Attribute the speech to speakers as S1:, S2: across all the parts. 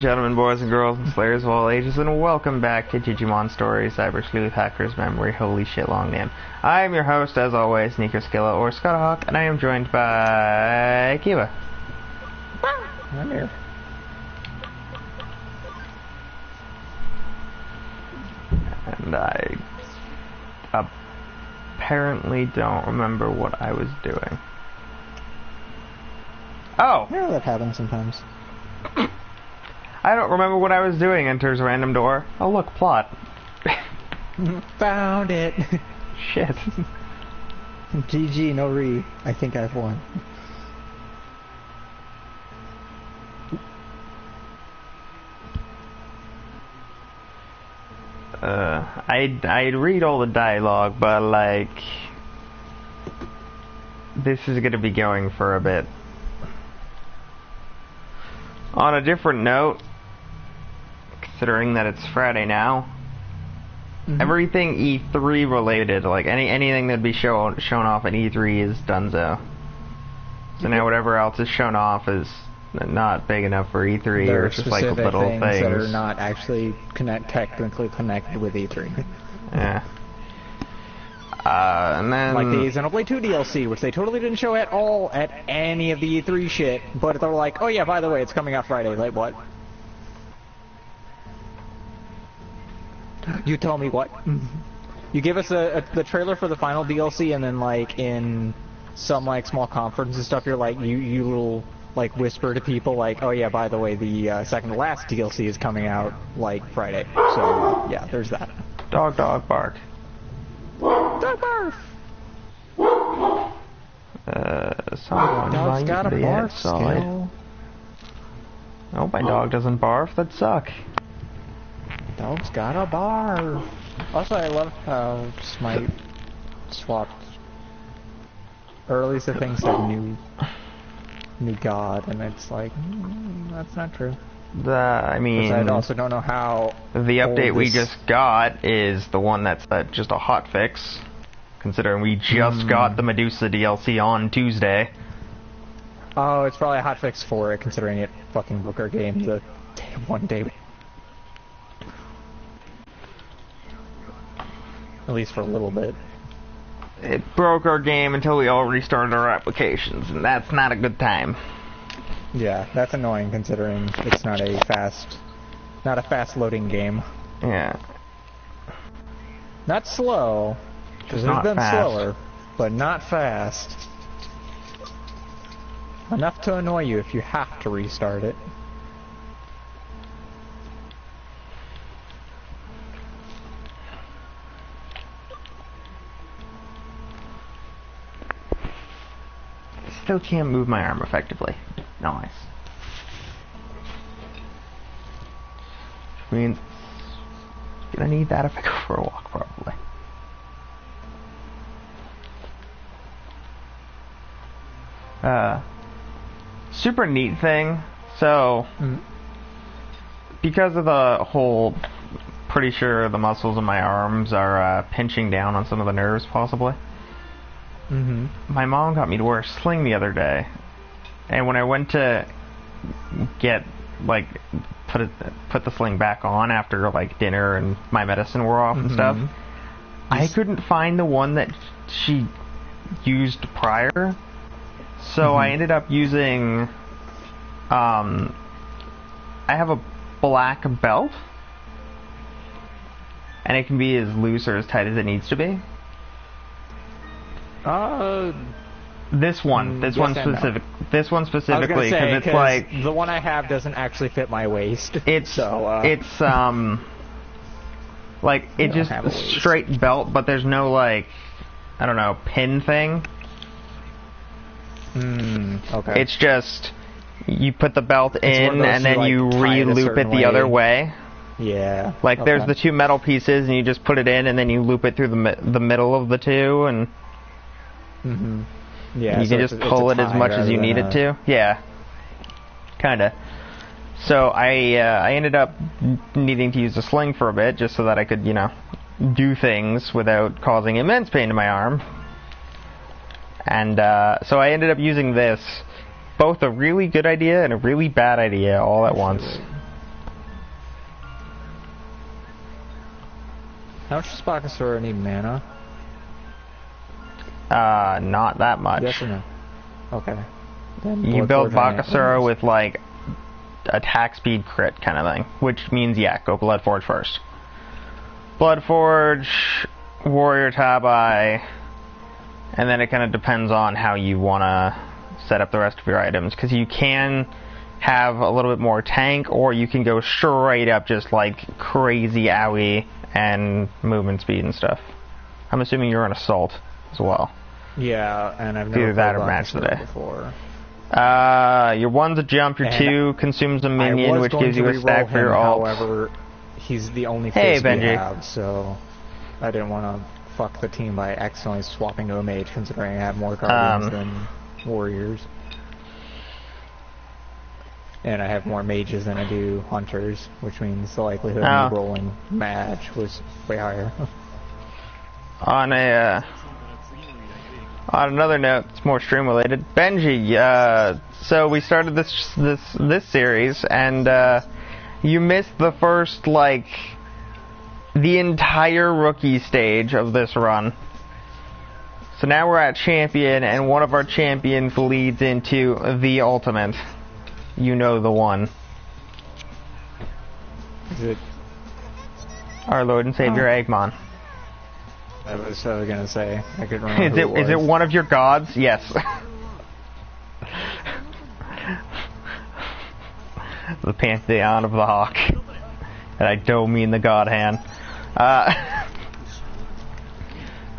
S1: Gentlemen, boys and girls, and slayers of all ages, and welcome back to Digimon Stories, Cyber Sleuth, Hacker's Memory, holy shit, long name. I am your host, as always, Skilla, or Scottahawk, and I am joined by Kiva.
S2: I'm here.
S1: And I apparently don't remember what I was doing. Oh!
S2: Yeah, that happens sometimes.
S1: I don't remember what I was doing. Enters random door. Oh look, plot.
S2: Found it!
S1: Shit.
S2: GG, no re. I think I've won.
S1: I'd read all the dialogue, but like, this is gonna be going for a bit. On a different note, considering that it's Friday now, everything E3 related, like anything that'd be shown off at E3 is donezo. So now whatever else is shown off is not big enough for E3,
S2: There
S1: or
S2: are
S1: it's just like little
S2: things
S1: things
S2: that are not actually technically connected with E3.
S1: Yeah. And then
S2: Like the Xenoblade 2 DLC, which they totally didn't show at all at any of the E3 shit, but they're like, oh yeah, by the way, it's coming out Friday. Like, what? You tell me what? You give us the trailer for the final DLC, and then like in some like small conference and stuff, you're like, you little like whisper to people like, oh yeah, by the way, the second to last DLC is coming out like Friday. So yeah, there's that.
S1: dog bark.
S2: Dog barf!
S1: Someone
S2: Dog's
S1: might
S2: got a
S1: be
S2: barf
S1: outside.
S2: skill.
S1: Oh, my dog doesn't barf. That'd suck.
S2: Dog's got a barf. Also, I love how Smite swapped. Or at least the thing said new god, and it's like, that's not true.
S1: I mean,
S2: I also don't know how.
S1: the update we just got is the one that's just a hot fix, considering we just got the Medusa DLC on Tuesday.
S2: Oh, it's probably a hotfix for it, considering it fucking broke our game the one day. At least for a little bit.
S1: It broke our game until we all restarted our applications, and that's not a good time.
S2: Yeah, that's annoying considering it's not a fast loading game.
S1: Yeah.
S2: Not slow, because
S1: Just
S2: there's been
S1: not fast.
S2: slower, but not fast. Enough to annoy you if you have to restart it.
S1: Still can't move my arm effectively. Nice. Which means gonna need that if I go for a walk, probably. Super neat thing. So, because of the whole, pretty sure the muscles in my arms are pinching down on some of the nerves, possibly. My mom got me to wear a sling the other day, and when I went to get like put the sling back on after like dinner and my medicine wore off and stuff, I couldn't find the one that she used prior, so I ended up using I have a black belt, and it can be as loose or as tight as it needs to be. This one specifically, because it's like
S2: the one I have doesn't actually fit my waist.
S1: It's like it just a straight belt, but there's no like, I don't know, pin thing.
S2: Okay.
S1: It's just you put the belt in and then
S2: like,
S1: you re-loop it the other way.
S2: Yeah.
S1: Like there's the two metal pieces, and you just put it in, and then you loop it through the middle of the two, and
S2: yeah,
S1: you can just pull it as much as you need it to. Yeah, kinda. So I ended up needing to use a sling for a bit, just so that I could, do things without causing immense pain to my arm. And so I ended up using this, both a really good idea and a really bad idea all at once.
S2: How much does Bakasura need mana?
S1: Not that much.
S2: Yes or no? Okay. Then
S1: You build
S2: Bloodforge
S1: Bakasura with, like, attack speed crit kind of thing. Which means, yeah, go Bloodforge first. Bloodforge, Warrior Tabai, and then it kind of depends on how you want to set up the rest of your items. Because you can have a little bit more tank, or you can go straight up just, like, crazy AoE and movement speed and stuff. I'm assuming you're an Assault as well.
S2: Yeah, and I've never
S1: Either that
S2: played
S1: or match the day.
S2: before.
S1: Your 1's a jump, your 2 consumes a minion, which gives you a stack for your ult.
S2: However, he's the only
S1: Hey,
S2: face we
S1: Benji.
S2: have, so I didn't want to fuck the team by accidentally swapping to a mage, considering I have more guardians than warriors. And I have more mages than I do hunters, which means the likelihood of me rolling match was way higher.
S1: On another note, it's more stream related. Benji, so we started this series, and you missed the first, like, the entire rookie stage of this run. So now we're at champion, and one of our champions leads into the ultimate. You know the one.
S2: Is it
S1: Our Lord and Savior Eggman.
S2: I was gonna say, I couldn't remember who it was.
S1: Is it one of your gods? Yes. The pantheon of the hawk. And I don't mean the god hand.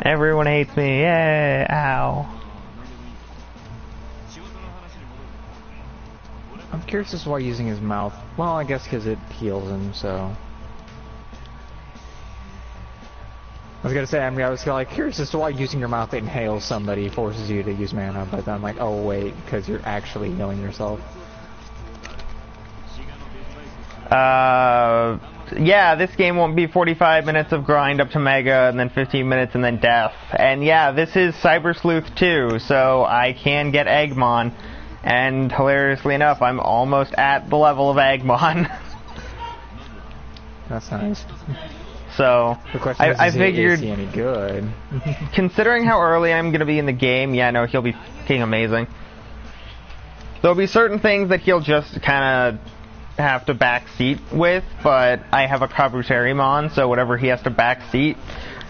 S1: Everyone hates me. Yay! Ow.
S2: I'm curious as to why using his mouth. Well, I guess because it heals him, so. I was gonna say, I was like curious as to why using your mouth to inhale somebody forces you to use mana, but then I'm like, oh wait, because you're actually healing yourself.
S1: Yeah, this game won't be 45 minutes of grind up to Mega, and then 15 minutes, and then Death. And yeah, this is Cyber Sleuth 2, so I can get Eggmon. And hilariously enough, I'm almost at the level of Eggmon.
S2: That's nice.
S1: So,
S2: The question
S1: I figured,
S2: is he any good?
S1: considering how early I'm going to be in the game, yeah, no, he'll be fucking amazing. There'll be certain things that he'll just kind of have to backseat with, but I have a Kabuterimon, so whatever he has to backseat,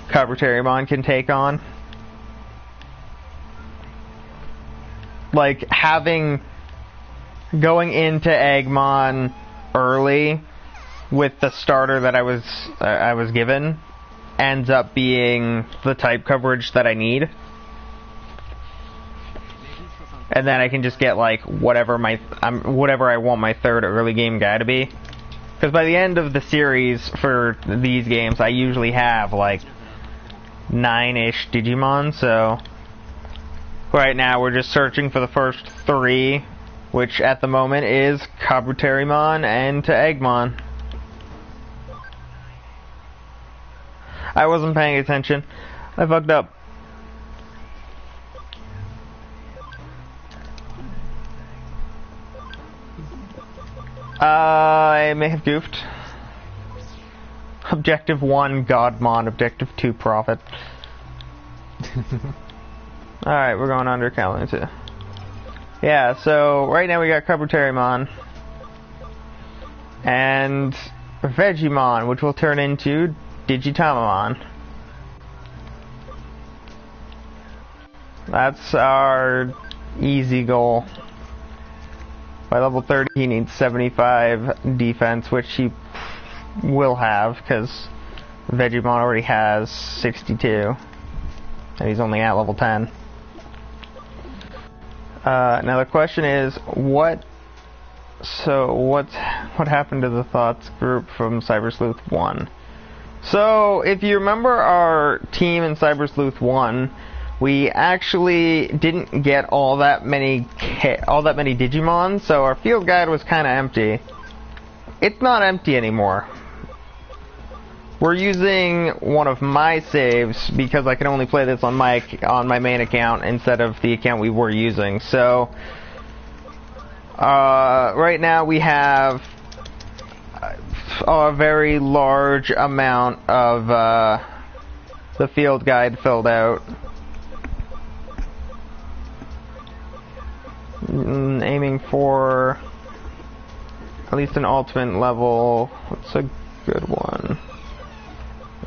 S1: Kabuterimon can take on. Like, going into Eggmon early with the starter that I was given ends up being the type coverage that I need. And then I can just get, like, whatever I want my third early game guy to be. Because by the end of the series for these games, I usually have, like, 9-ish Digimon, so right now we're just searching for the first 3, which at the moment is Kabuterimon and to Eggmon. I wasn't paying attention. I fucked up. I may have goofed. Objective 1, Godmon. Objective 2, Prophet. Alright, we're going under calendar 2. Yeah, so right now we got Kabuterimon. And Vegemon, which will turn into Digitamamon. That's our easy goal. By level 30 he needs 75 defense, which he will have, because Vegemon already has 62. And he's only at level 10. Now the question is, what happened to the Thoughts group from Cyber Sleuth 1? So, if you remember our team in Cyber Sleuth 1, we actually didn't get all that many Digimon, so our field guide was kind of empty. It's not empty anymore. We're using one of my saves because I can only play this on my main account instead of the account we were using. So right now we have a very large amount of the field guide filled out. Aiming for at least an ultimate level. What's a good one?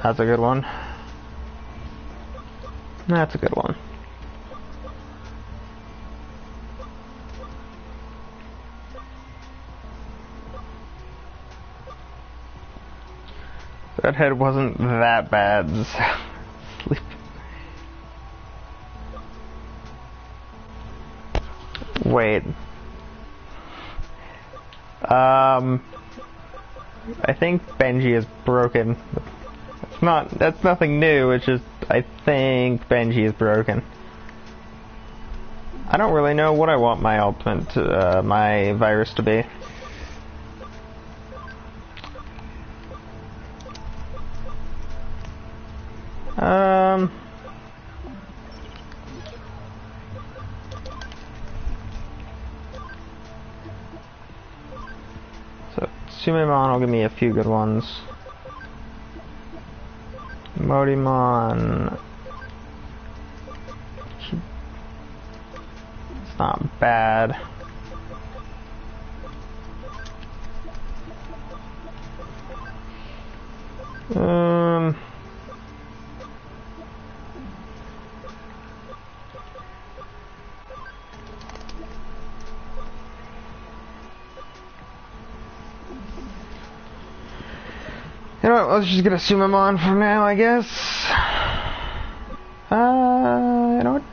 S1: That's a good one. That's a good one. That head wasn't that bad. Sleep. Wait. I think Benji is broken. That's nothing new, it's just I think Benji is broken. I don't really know what I want my ultimate my virus to be. So Sumemon will give me a few good ones. Modimon. It's not bad. You know what, let's just get a Sumemon for now, I guess. You know what?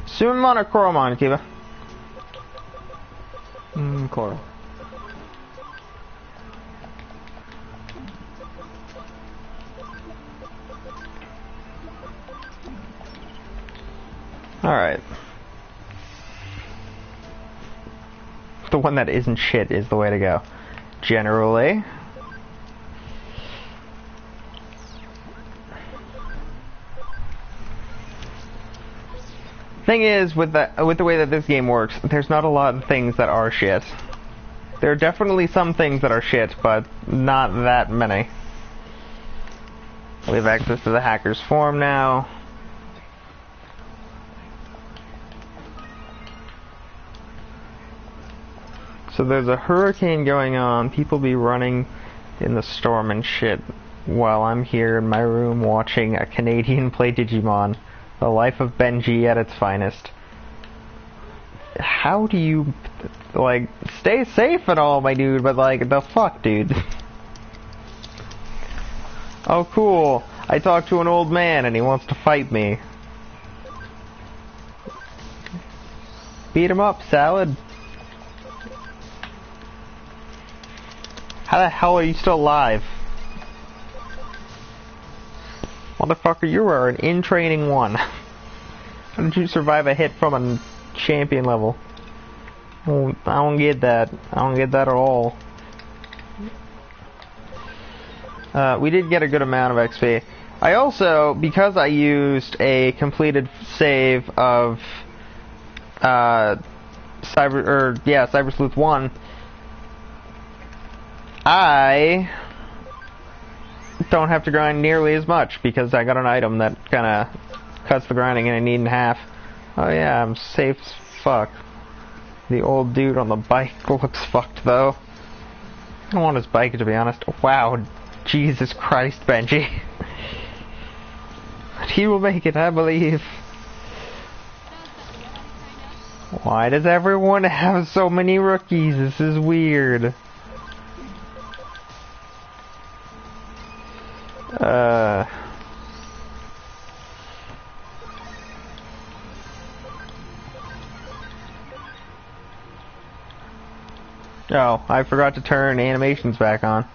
S1: Sumemon or Koromon, Kiva?
S2: Coral.
S1: Alright. The one that isn't shit is the way to go. Generally. Thing is, with the way that this game works, there's not a lot of things that are shit. There are definitely some things that are shit, but not that many. We have access to the hacker's form now. So there's a hurricane going on, people be running in the storm and shit, while I'm here in my room watching a Canadian play Digimon. The life of Benji at its finest. How do you, like, stay safe and all, my dude, but like, the fuck, dude? Oh, cool. I talked to an old man and he wants to fight me. Beat him up, salad. How the hell are you still alive? Motherfucker, you are an in-training one. How did you survive a hit from a champion level? I don't get that. I don't get that at all. We did get a good amount of XP. I also, because I used a completed save of Cyber Sleuth 1, I don't have to grind nearly as much because I got an item that kind of cuts the grinding and I need in half. Oh yeah, I'm safe as fuck. The old dude on the bike looks fucked though. I don't want his bike, to be honest. Wow, Jesus Christ, Benji. He will make it, I believe. Why does everyone have so many rookies? This is weird. Oh, I forgot to turn animations back on.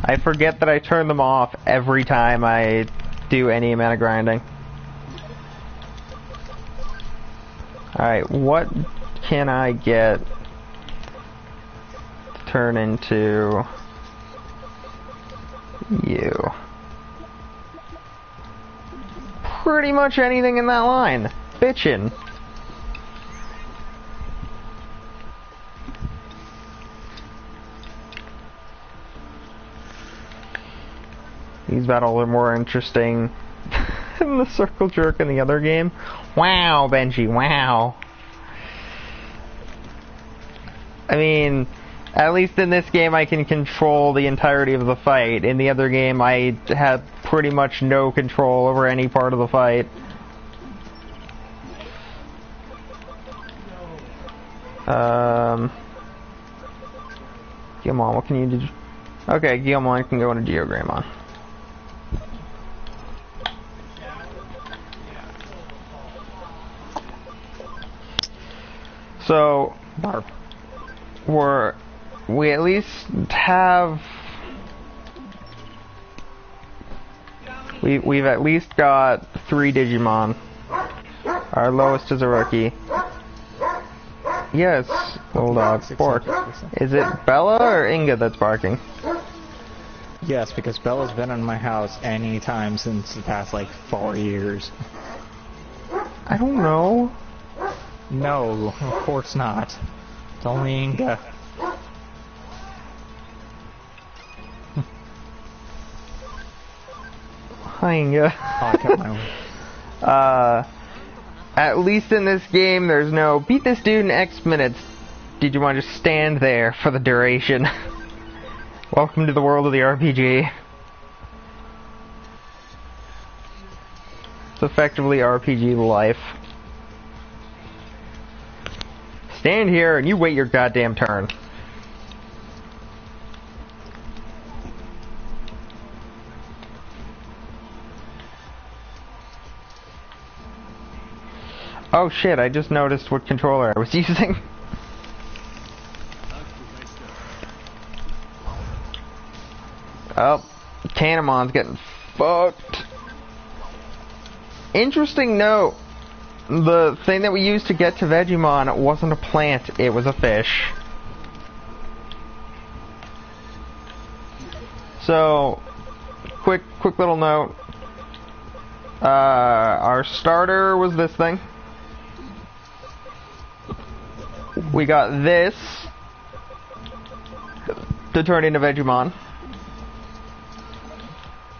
S1: I forget that I turn them off every time I do any amount of grinding. Alright, what can I get to turn into you? Pretty much anything in that line. bitchin'. These battles are more interesting than the circle jerk in the other game. Wow, Benji, wow. I mean, at least in this game I can control the entirety of the fight. In the other game I had pretty much no control over any part of the fight. Guillemon, what can you do? Okay, Guillemon can go into Geogramon. So, we at least have... We've at least got 3 Digimon. Our lowest is a rookie. Yes, little dog, Bork. Is it Bella or Inga that's barking?
S2: Yes, because Bella's been in my house any time since the past, like, 4 years.
S1: I don't know.
S2: No, of course not. It's only Inga.
S1: Hi, Inga.
S2: Oh, I kept my own.
S1: At least in this game, there's no beat this dude in X minutes. Did you want to just stand there for the duration? Welcome to the world of the RPG. It's effectively RPG life. Stand here and you wait your goddamn turn. Oh shit, I just noticed what controller I was using. Oh, Tanamon's getting fucked. Interesting note, the thing that we used to get to Vegemon wasn't a plant, it was a fish. So, quick little note. Our starter was this thing. We got this to turn into Vegemon.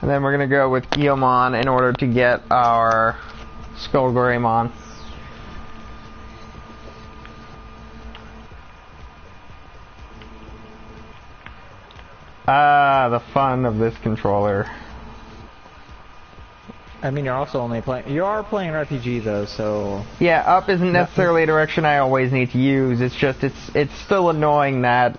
S1: And then we're gonna go with Guillemon in order to get our Skullgreymon. Ah, the fun of this controller.
S2: I mean, you're also only playing. You are playing an RPG though, so.
S1: Yeah, up isn't necessarily a direction I always need to use. It's just it's still annoying that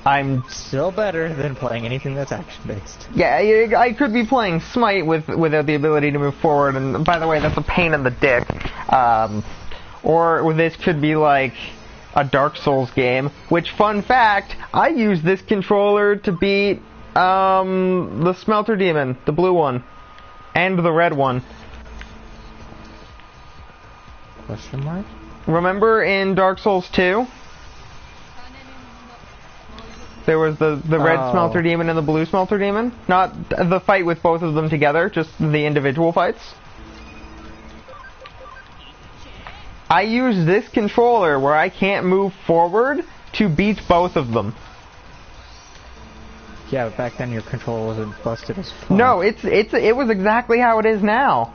S1: I'm
S2: still better than playing anything that's action-based.
S1: Yeah, I could be playing Smite without the ability to move forward, and by the way, that's a pain in the dick. Or this could be like a Dark Souls game, which, fun fact, I use this controller to beat the Smelter Demon, the blue one, and the red one.
S2: Question mark?
S1: Remember in Dark Souls 2? There was the red Smelter Demon and the blue Smelter Demon? Not the fight with both of them together, just the individual fights. I use this controller where I can't move forward to beat both of them.
S2: Yeah, but back then your controller wasn't busted as fuck.
S1: No, it was exactly how it is now.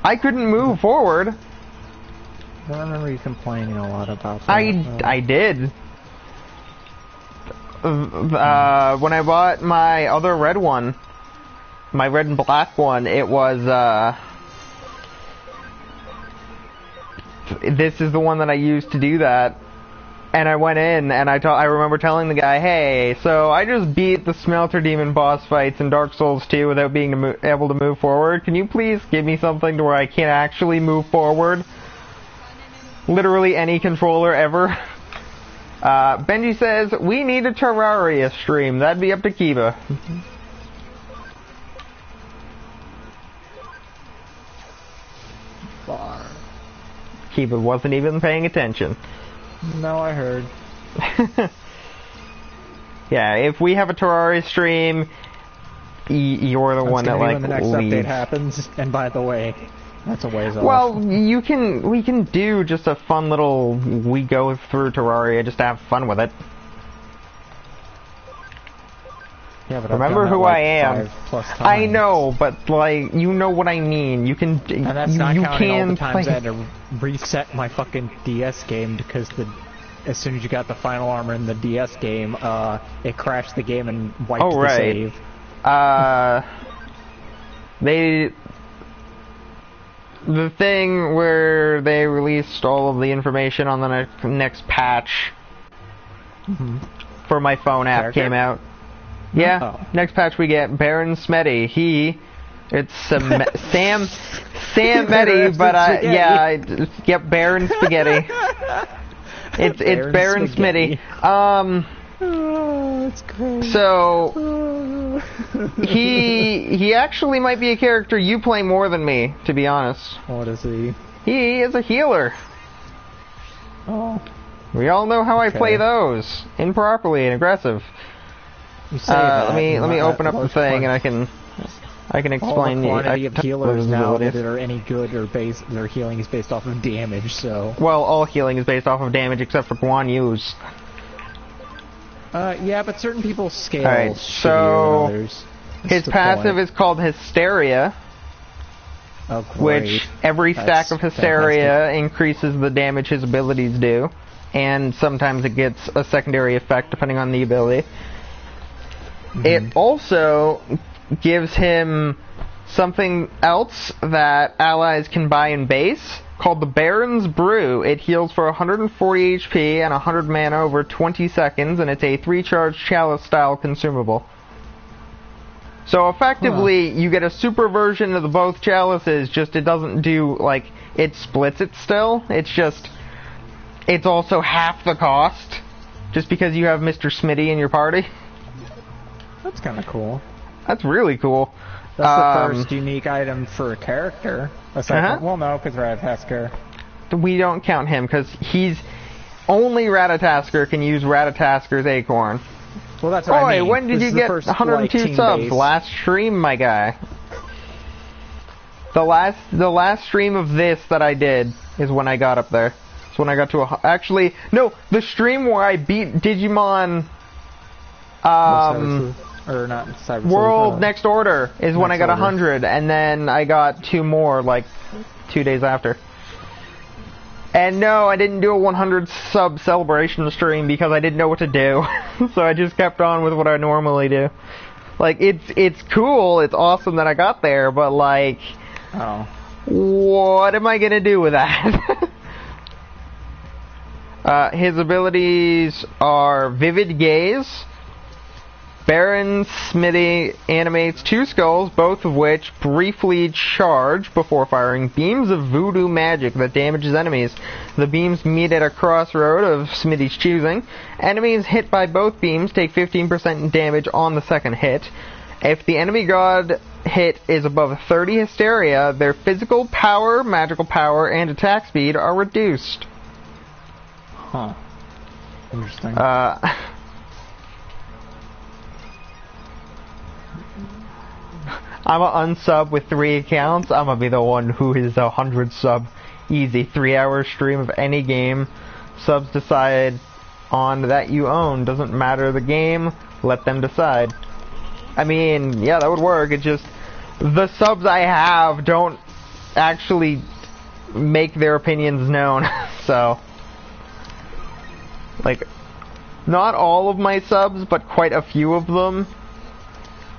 S1: I couldn't move forward.
S2: I don't remember you complaining a lot about that.
S1: I did. When I bought my other red one, my red and black one, it was, this is the one that I used to do that. And I went in, and I remember telling the guy, hey, so I just beat the Smelter Demon boss fights in Dark Souls 2 without being able to move forward. Can you please give me something to where I can actually move forward? Literally any controller ever. Benji says, we need a Terraria stream. That'd be up to Kiba.
S2: Bar.
S1: Kiba wasn't even paying attention.
S2: No, I heard.
S1: Yeah, if we have a Terraria stream, you're the one that, like,
S2: when the next update happens. And by the way, That's a ways off.
S1: Well, we can do just a fun little, we go through Terraria just to have fun with it.
S2: Yeah, but
S1: remember who I am.
S2: 5+ times.
S1: I know, but like, you know what I mean. You can,
S2: and that's not
S1: you
S2: counting all the
S1: can
S2: times
S1: play.
S2: I had to reset my fucking DS game because as soon as you got the final armor in the DS game, it crashed the game and wiped the save.
S1: The thing where they released all of the information on the next patch for my phone app came out. Yeah, next patch we get Baron Smetty. It's Sam Metty, but yep, Baron Spaghetti. It's Baron Smitty.
S2: Oh, that's great.
S1: So he actually might be a character you play more than me, to be honest.
S2: What is he?
S1: He is a healer.
S2: Oh.
S1: We all know how I play those. Improperly and aggressive.
S2: You say that,
S1: let me open up the thing and I can explain.
S2: All the quantity of healers now that are any good or their healing is based off of damage. So.
S1: Well, all healing is based off of damage except for Guan Yu's.
S2: Yeah, but certain people scale
S1: Alright, so
S2: than others.
S1: His passive is called Hysteria, which every stack of Hysteria increases the damage his abilities do, and sometimes it gets a secondary effect depending on the ability. It also gives him something else that allies can buy in base, called the Baron's Brew. It heals for 140 HP and 100 mana over 20 seconds, and it's a 3-charge chalice-style consumable. So effectively, you get a super version of the both chalices, just it doesn't do, like, it splits it still. It's also half the cost, just because you have Mr. Smitty in your party.
S2: That's kind of cool.
S1: That's really cool.
S2: That's the first unique item for a character. Aside from, well, no, because Ratatasker.
S1: We don't count him, because only Ratatasker can use Ratatasker's Acorn.
S2: Well, that's what I mean.
S1: When did you get 102 subs? Last stream, my guy. The last stream of this that I did is when I got up there. It's when I got to actually, no, the stream where I beat Digimon
S2: or not Cyber
S1: World Next Order is when I got 100, and then I got 2 more like 2 days after. And no, I didn't do a 100 sub celebration stream because I didn't know what to do. So I just kept on with what I normally do. Like, it's cool, it's awesome that I got there, but like, what am I gonna do with that? His abilities are Vivid Gaze. Baron Smitty animates 2 skulls, both of which briefly charge before firing beams of voodoo magic that damages enemies. The beams meet at a crossroad of Smitty's choosing. Enemies hit by both beams take 15% damage on the second hit. If the enemy god hit is above 30 Hysteria, their physical power, magical power, and attack speed are reduced.
S2: Huh. Interesting.
S1: I'm an unsub with 3 accounts. I'm gonna be the one who is 100 sub. Easy. 3-hour stream of any game. Subs decide on that you own. Doesn't matter the game. Let them decide. I mean, yeah, that would work. It's just the subs I have don't actually make their opinions known. So, like, not all of my subs, but quite a few of them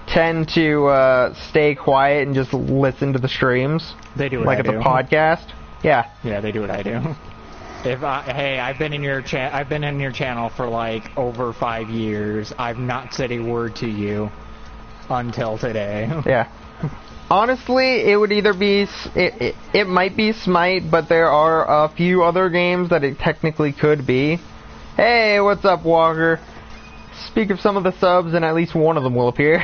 S1: tend to stay quiet and just listen to the streams.
S2: They do what
S1: like
S2: I do.
S1: Like it's a podcast. Yeah.
S2: Yeah, they do what I do. Hey, I've been in your channel for like over 5 years. I've not said a word to you until today.
S1: Yeah. Honestly, it would either be it might be Smite, but there are a few other games that it technically could be. Hey, what's up, Walker? Speak of some of the subs, and at least one of them will appear.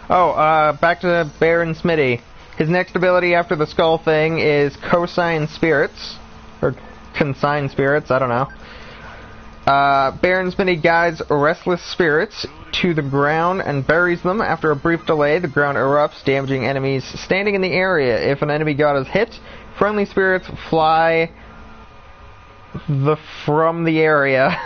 S1: Back to Baron Smitty. His next ability after the skull thing is Cosine Spirits. Or Consign Spirits, I don't know. Baron Smitty guides restless spirits to the ground and buries them. After a brief delay, the ground erupts, damaging enemies standing in the area. If an enemy god is hit, friendly spirits fly from the area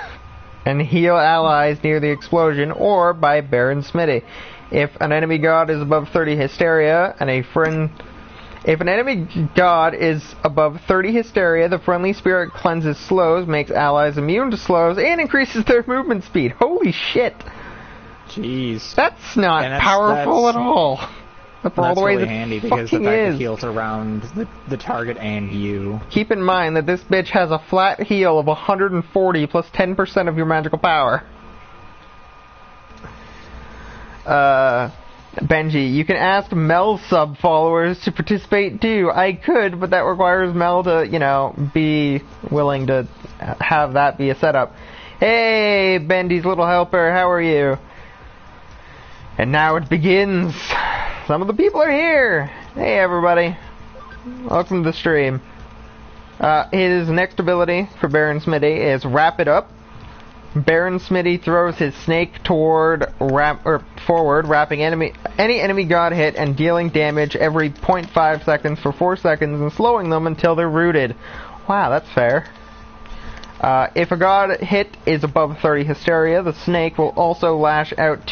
S1: and heal allies near the explosion, or by Baron Smitty. If an enemy god is above 30 hysteria If an enemy god is above 30 hysteria, the friendly spirit cleanses slows, makes allies immune to slows, and increases their movement speed. Holy shit.
S2: Jeez.
S1: That's not powerful at all.
S2: That's
S1: all the way
S2: really handy because the fact it heals around the target and you.
S1: Keep in mind that this bitch has a flat heal of 140 plus 10% of your magical power. Benji, you can ask Mel's sub-followers to participate too. I could, but that requires Mel to, be willing to have that be a setup. Hey, Benji's little helper, how are you? And now it begins. Some of the people are here. Hey, everybody. Welcome to the stream. His next ability for Baron Smitty is Wrap It Up. Baron Smitty throws his snake forward, wrapping any enemy god hit and dealing damage every 0.5 seconds for 4 seconds and slowing them until they're rooted. Wow, that's fair. If a god hit is above 30 hysteria, the snake will also lash out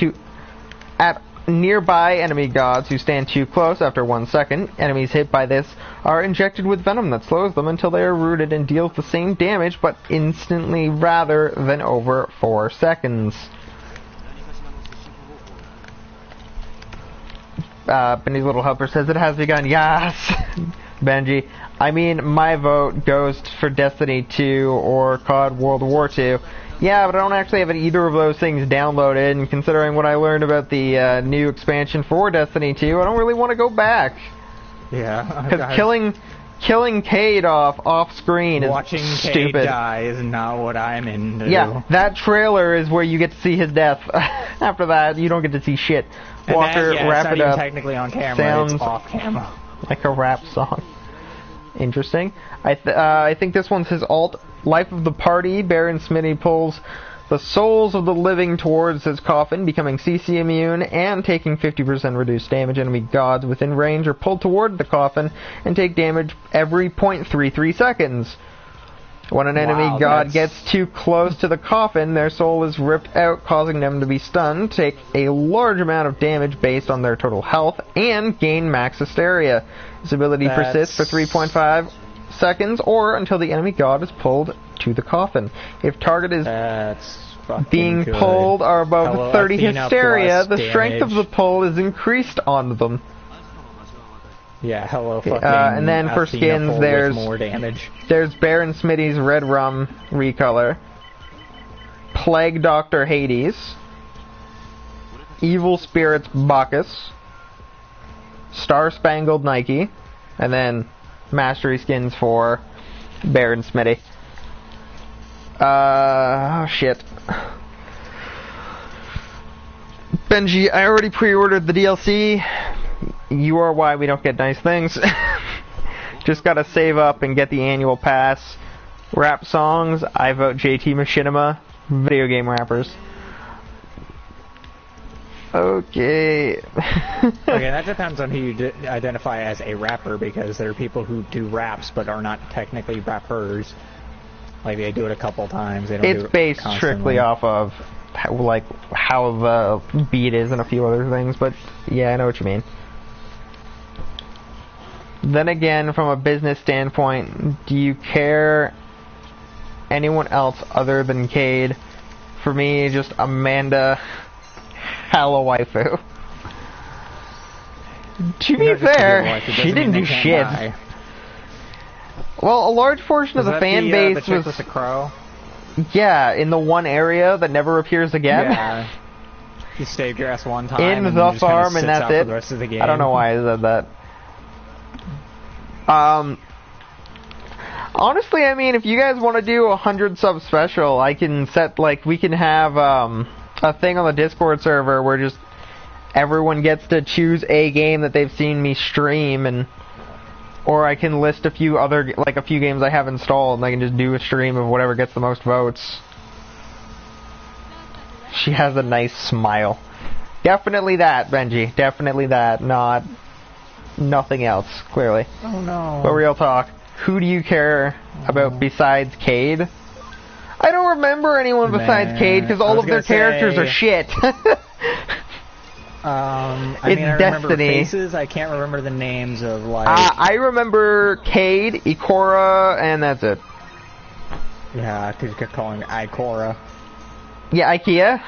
S1: at nearby enemy gods who stand too close after 1 second. Enemies hit by this are injected with venom that slows them until they are rooted and deals the same damage but instantly rather than over 4 seconds. Benji's little helper says it has begun. Yes! Benji. I mean, my vote goes for Destiny 2 or COD World War 2. Yeah, but I don't actually have either of those things downloaded, and considering what I learned about the new expansion for Destiny 2, I don't really want to go back.
S2: Yeah.
S1: Because killing Cade off-screen is
S2: watching
S1: stupid.
S2: Cade die is not what I'm into.
S1: Yeah, that trailer is where you get to see his death. After that, you don't get to see shit. Walker, Wrap It Up.
S2: Technically on camera,
S1: sounds
S2: it's off camera.
S1: Like a rap song. Interesting. I think this one's his alt. Life of the Party. Baron Smitty pulls the souls of the living towards his coffin, becoming CC immune and taking 50% reduced damage. Enemy gods within range are pulled toward the coffin and take damage every 0.33 seconds. When an enemy god gets too close to the coffin, their soul is ripped out, causing them to be stunned, take a large amount of damage based on their total health, and gain max hysteria. This ability persists for 3.5 seconds or until the enemy god is pulled to the coffin. If target is being pulled are above 30 hysteria, the strength of the pull is increased on them.
S2: Yeah, hello fucking
S1: and then for skins, there's
S2: more damage.
S1: There's Baron Smitty's Red Rum recolor, Plague Doctor Hades, Evil Spirits Bacchus, Star Spangled Nike, and then Mastery skins for Baron Smitty. Oh shit. Benji, I already pre-ordered the DLC. You are why we don't get nice things. Just gotta save up and get the annual pass. Rap songs, I vote JT Machinima. Video game rappers. Okay.
S2: Okay, that depends on who you identify as a rapper, because there are people who do raps but are not technically rappers. Like, they do it a couple times. They don't do it
S1: based
S2: constantly.
S1: strictly off of how the beat is and a few other things, but yeah, I know what you mean. Then again, from a business standpoint, do you care anyone else other than Cade? For me, just Amanda Hello Waifu. To be fair, she didn't do shit. Die. Well, a large portion of the fan base was...
S2: with the crow?
S1: Yeah, in the one area that never appears again.
S2: Yeah. You saved your ass one time.
S1: In the farm, and that's it.
S2: The rest of the game.
S1: I don't know why I said that. Honestly, I mean, if you guys want to do 100 sub special, I can set, we can have, a thing on the Discord server where just everyone gets to choose a game that they've seen me stream, or I can list a few games I have installed, and I can just do a stream of whatever gets the most votes. She has a nice smile. Definitely that, Benji. Definitely that. Not nothing else, clearly.
S2: Oh no.
S1: But real talk, who do you care about besides Cade? I don't remember anyone besides Cade because all of their characters are shit.
S2: I remember faces. I can't remember the names of like.
S1: I remember Cade, Ikora, and that's it.
S2: Yeah, because you kept calling it Ikora.
S1: Yeah, IKEA.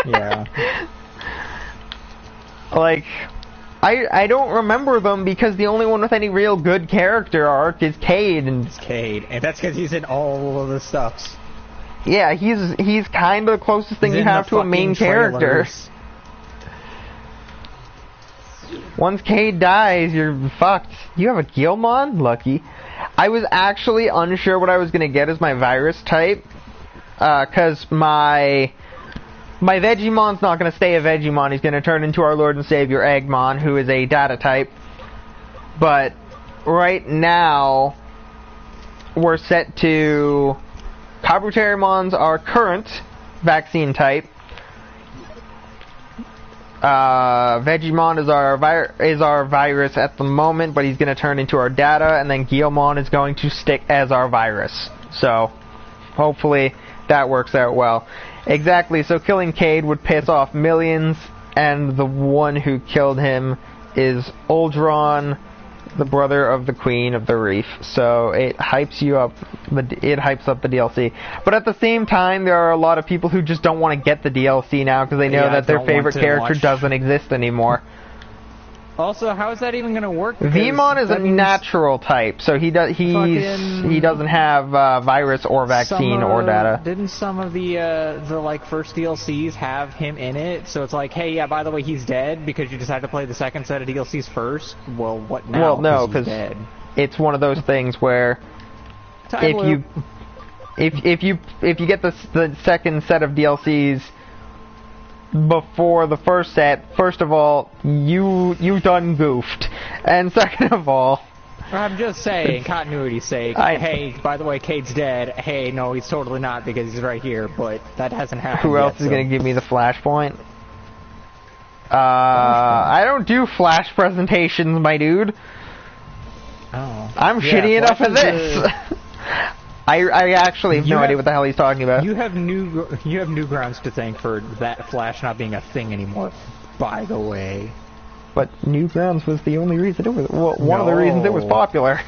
S2: Yeah.
S1: Like, I don't remember them because the only one with any real good character arc is Cade, and
S2: it's Cade, and that's because he's in all of the stuffs.
S1: Yeah, he's kind of the closest thing you have to a main character. Once Cade dies, you're fucked. You have a Guilmon? Lucky. I was actually unsure what I was gonna get as my virus type, cause my Vegimon's not going to stay a Vegiemon. He's going to turn into our Lord and Savior Eggmon, who is a data type. But right now, we're set to Kabuterimons are current vaccine type. Vegiemon is our virus at the moment, but he's going to turn into our data, and then Guilmon is going to stick as our virus. So, hopefully that works out well. Exactly, so killing Cade would piss off millions, and the one who killed him is Uldron, the brother of the Queen of the Reef. So it hypes up the DLC. But at the same time, there are a lot of people who just don't want to get the DLC now because they know that their favorite character doesn't exist anymore.
S2: Also, how is that even going to work?
S1: Vmon is a natural type, so he doesn't have virus or vaccine or data.
S2: Didn't some of the like first DLCs have him in it? So it's like, hey, yeah, by the way, he's dead because you decided to play the second set of DLCs first. Well, what now?
S1: Well, no, because it's one of those things where if you get the second set of DLCs before the first set, first of all, you done goofed, and second of all,
S2: I'm just saying, continuity's sake. Hey, by the way, Cade's dead. Hey, no, he's totally not because he's right here, but that hasn't happened.
S1: Who else is going to give me the flashpoint? I don't do flash presentations, my dude.
S2: Oh,
S1: I'm shitty enough at this. I actually have no idea what the hell he's talking about.
S2: You have Newgrounds to thank for that Flash not being a thing anymore, by the way.
S1: But Newgrounds was the only reason it was one of the reasons it was popular.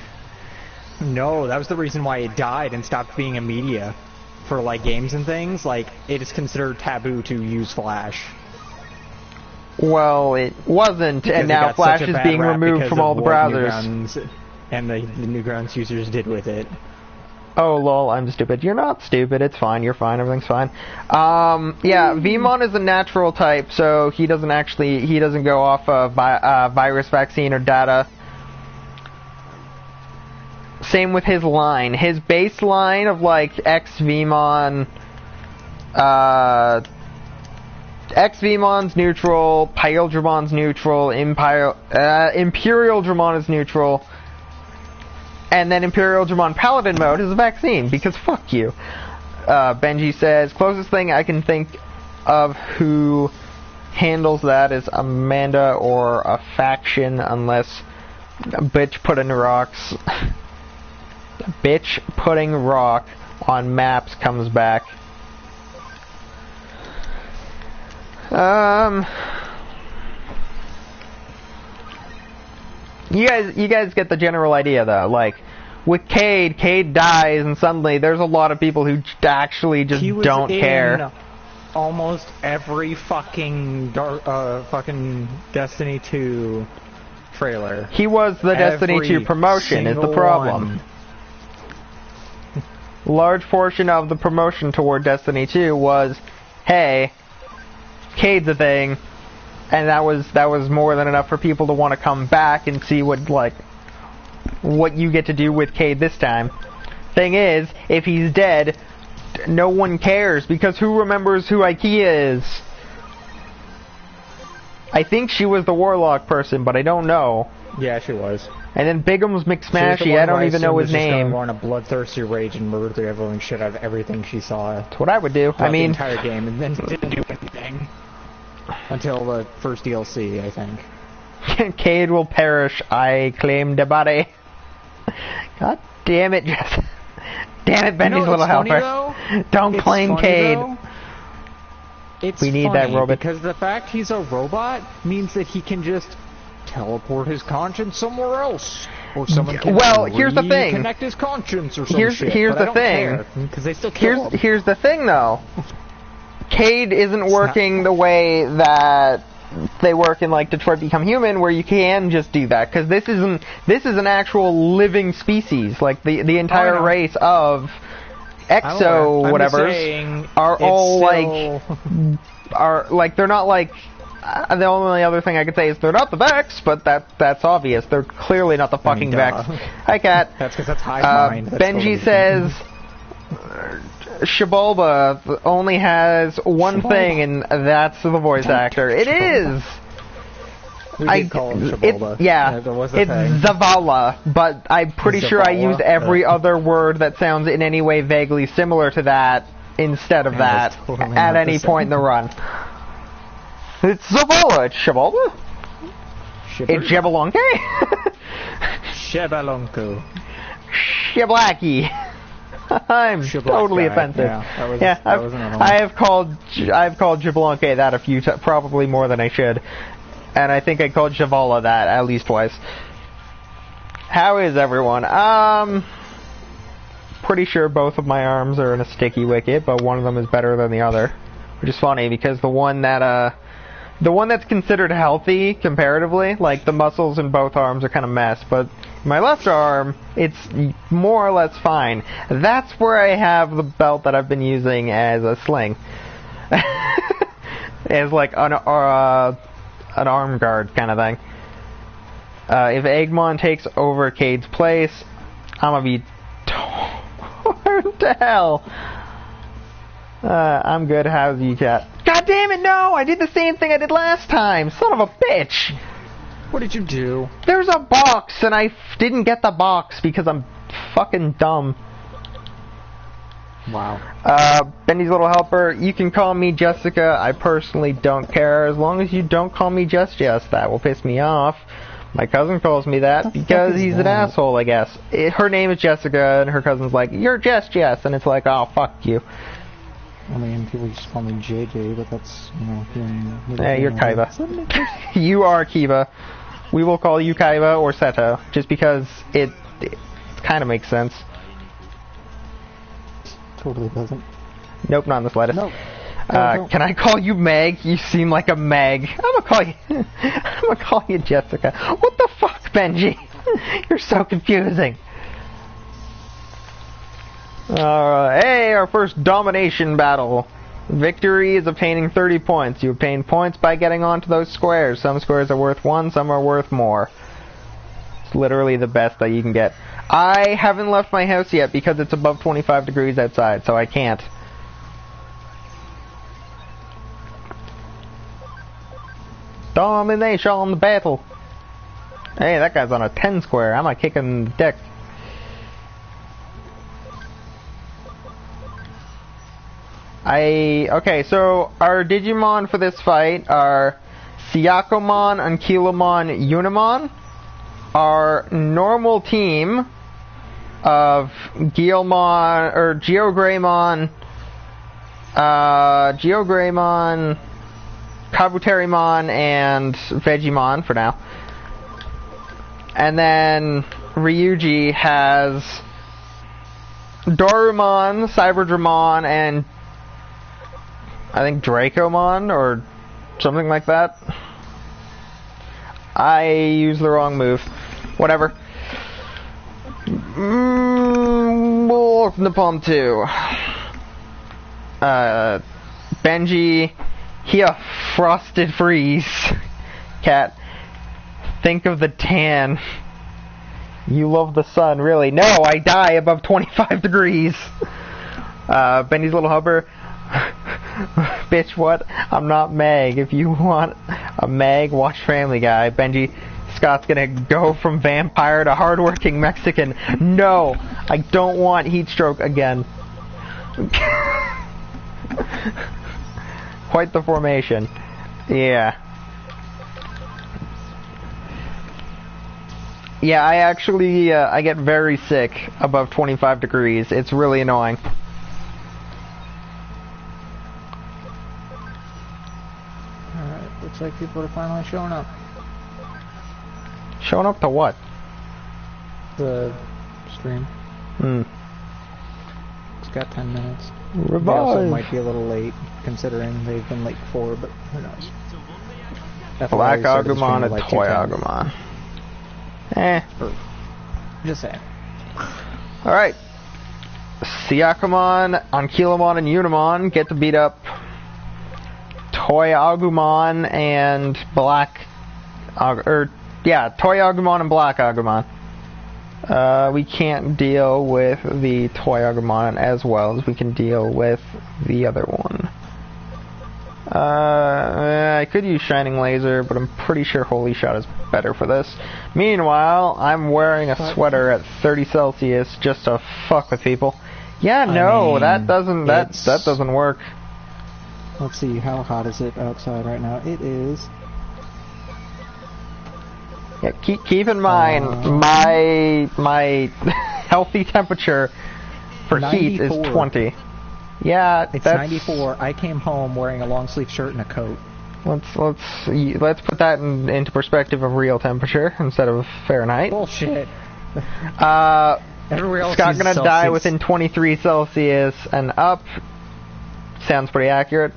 S2: No, that was the reason why it died and stopped being a media for like games and things. Like it is considered taboo to use Flash.
S1: Well, it wasn't, because and now Flash is being removed from all the browsers.
S2: And the Newgrounds users did with it.
S1: Oh, lol, I'm stupid. You're not stupid. It's fine. You're fine. Everything's fine. Yeah, Vmon is a natural type, so he doesn't go off of virus, vaccine, or data. Same with his line. His baseline of, like, X-Vmon, X-Vmon's neutral, Pyldremon's neutral, Imperial Dramon is neutral, and then Imperial Dramon Paladin mode is a vaccine, because fuck you. Benji says, closest thing I can think of who handles that is Amanda or a faction, unless bitch putting rocks. Bitch putting rock on maps comes back. You guys get the general idea, though. Like, with Cade dies, and suddenly there's a lot of people who actually just don't care.
S2: Almost every fucking Destiny 2 trailer.
S1: He was the Destiny 2 promotion, is the problem. Large portion of the promotion toward Destiny 2 was, hey, Cade's a thing, and that was more than enough for people to want to come back and see what you get to do with Cade this time. Thing is, if he's dead, no one cares, because who remembers who IKEA is? I think she was the Warlock person, but I don't know.
S2: Yeah, she was.
S1: And then Bigum's McSmashy, I don't even know his name.
S2: Just going on a bloodthirsty rage and murder through everything shit out of everything she saw.
S1: That's what I would do. I mean,
S2: the entire game, and then didn't do anything until the first DLC, I think.
S1: Cade will perish. I claim the body. God damn it, Jess. Damn it, Bendy's little helper. Don't claim Cade. We need that robot.
S2: Because the fact he's a robot means that he can just teleport his conscience somewhere else. Or someone can
S1: here's the thing.
S2: Connect his conscience or some shit.
S1: Here's the thing.
S2: Because they still kill him.
S1: Here's the thing, though. Cade isn't working the way that they work in like Detroit Become Human, where you can just do that. Because this is an actual living species. Like the entire race of exo whatevers are all like they're not like. The only other thing I could say is they're not the Vex, but that's obvious. They're clearly not the fucking Vex. Hi, Cat.
S2: That's because that's hive mind.
S1: Benji says Shibalba only has one thing, and that's the voice actor. It is!
S2: We did call him Shibalba.
S1: It's Zavala, but I'm pretty sure I used every other word that sounds in any way vaguely similar to that instead of that at any point in the run. It's Zavala. It's Shibalba. It's Jabberlonke.
S2: Shebalonko.
S1: Shiblaki. I'm totally offensive.
S2: Yeah, that was another one.
S1: I've called Jabberlonke that a few times, probably more than I should, and I think I called Zavala that at least twice. How is everyone? Pretty sure both of my arms are in a sticky wicket, but one of them is better than the other, which is funny because the one that's considered healthy comparatively, like the muscles in both arms are kind of mess, but my left arm, it's more or less fine. That's where I have the belt that I've been using as a sling. As like an arm guard kind of thing. If Eggmon takes over Cade's place, I'm gonna be torn to hell. I'm good. How's you, Cat? God damn it, no! I did the same thing I did last time! Son of a bitch!
S2: What did you do?
S1: There's a box, and I didn't get the box because I'm fucking dumb.
S2: Wow.
S1: Bendy's little helper, you can call me Jessica. I personally don't care. As long as you don't call me Jess. That will piss me off. My cousin calls me that because he's an asshole, I guess. Her name is Jessica, and her cousin's like, you're Jess, and it's like, oh, fuck you.
S2: I mean, people just call me JJ, but that's,
S1: you're Kaiba. You are Kiba. We will call you Kaiba or Seto, just because it kind of makes sense.
S2: Totally doesn't.
S1: Nope, not in the slightest.
S2: Nope.
S1: Can I call you Meg? You seem like a Meg. I'm gonna call you Jessica. What the fuck, Benji? You're so confusing. Hey, our first domination battle. Victory is obtaining 30 points. You obtain points by getting onto those squares. Some squares are worth 1, some are worth more. It's literally the best that you can get. I haven't left my house yet because it's above 25 degrees outside, so I can't. Domination battle. Hey, that guy's on a 10 square. I'm gonna kick him in the dick. Okay, so our Digimon for this fight are Siakomon, Ankylomon, Unimon. Our normal team of Geogreymon, Kabuterimon, and Vegemon for now. And then Ryuji has Dorumon, Cyberdramon, and I think Dracomon, or something like that. I used the wrong move. Whatever. We'll open the palm too. Benji, he a frosted freeze. Cat, think of the tan. You love the sun, really? No, I die above 25 degrees. Benji's little helper. Bitch, what? I'm not Meg. If you want a Meg, watch Family Guy. Benji, Scott's gonna go from vampire to hardworking Mexican. No, I don't want heat stroke again. Quite the formation. Yeah. Yeah, I actually, I get very sick above 25 degrees. It's really annoying.
S2: Alright, looks like people are finally showing up.
S1: Showing up to what?
S2: The stream.
S1: Hmm.
S2: It's got 10 minutes.
S1: Revive.
S2: They also might be a little late, considering they've been late before, but who knows.
S1: Black Agumon and Toy Agumon.
S2: Just saying.
S1: Alright. Siakamon, Ankylamon, and Unimon get to beat up Toy Agumon and Black... Toy Agumon and Black Agumon. We can't deal with the Toy Agumon as well as we can deal with the other one. I could use Shining Laser, but I'm pretty sure Holy Shot is better for this. Meanwhile, I'm wearing a sweater at 30 Celsius just to fuck with people. Yeah, no, that doesn't work.
S2: Let's see, how hot is it outside right now? It is.
S1: Yeah, keep in mind my healthy temperature for
S2: 94.
S1: heat is 20. Yeah,
S2: it's 94. I came home wearing a long sleeve shirt and a coat.
S1: Let's put that into perspective of real temperature instead of Fahrenheit.
S2: Bullshit.
S1: Everywhere else Scott's gonna die within 23 Celsius and up. Sounds pretty accurate.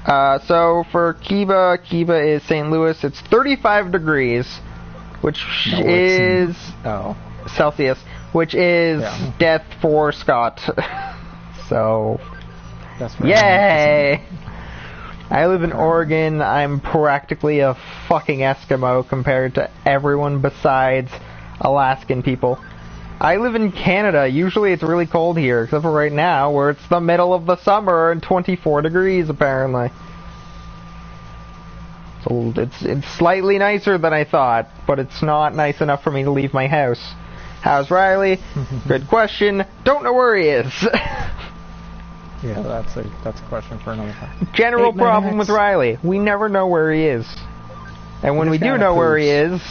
S1: So for Kiba is St. Louis. It's 35 degrees, which is Celsius, which is death for Scott. So, that's yay! I live in Oregon. I'm practically a fucking Eskimo compared to everyone besides Alaskan people. I live in Canada. Usually it's really cold here, except for right now, where it's the middle of the summer and 24 degrees apparently. So it's slightly nicer than I thought, but it's not nice enough for me to leave my house. How's Riley? Good question. Don't know where he is.
S2: Yeah, that's a question for another time.
S1: General problem with Riley. We never know where he is. And when we do know where he is...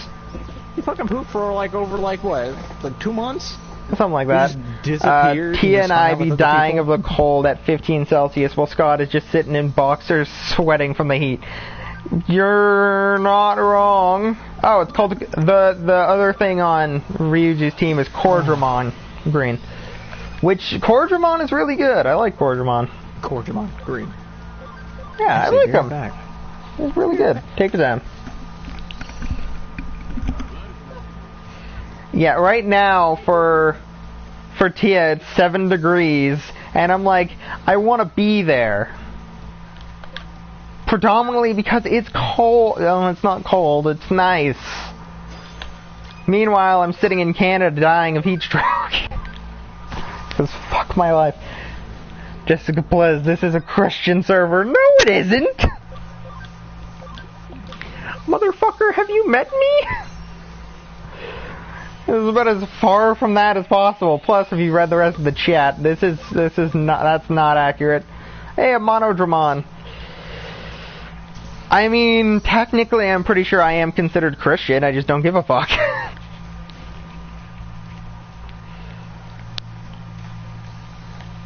S2: He fucking pooped for over what? Like 2 months?
S1: Something like that.
S2: Disappeared.
S1: Tia and I be dying of the cold at 15 Celsius while Scott is just sitting in boxers sweating from the heat. You're not wrong. Oh, it's called... The other thing on Ryuji's team is Cordramon Green. Which, Cordramon is really good. I like Cordramon.
S2: Cordramon Green.
S1: Yeah, I like him. He's really good. Take it down. Yeah, right now for Tia it's 7 degrees, and I'm like, I want to be there. Predominantly because it's cold. No, it's not cold. It's nice. Meanwhile, I'm sitting in Canada dying of heat stroke. Because fuck my life. Jessica Plez, this is a Christian server. No, it isn't! Motherfucker, have you met me? This is about as far from that as possible. Plus, if you read the rest of the chat, this is not, that's not accurate. Hey, a Monodramon. I mean, technically I'm pretty sure I am considered Christian, I just don't give a fuck.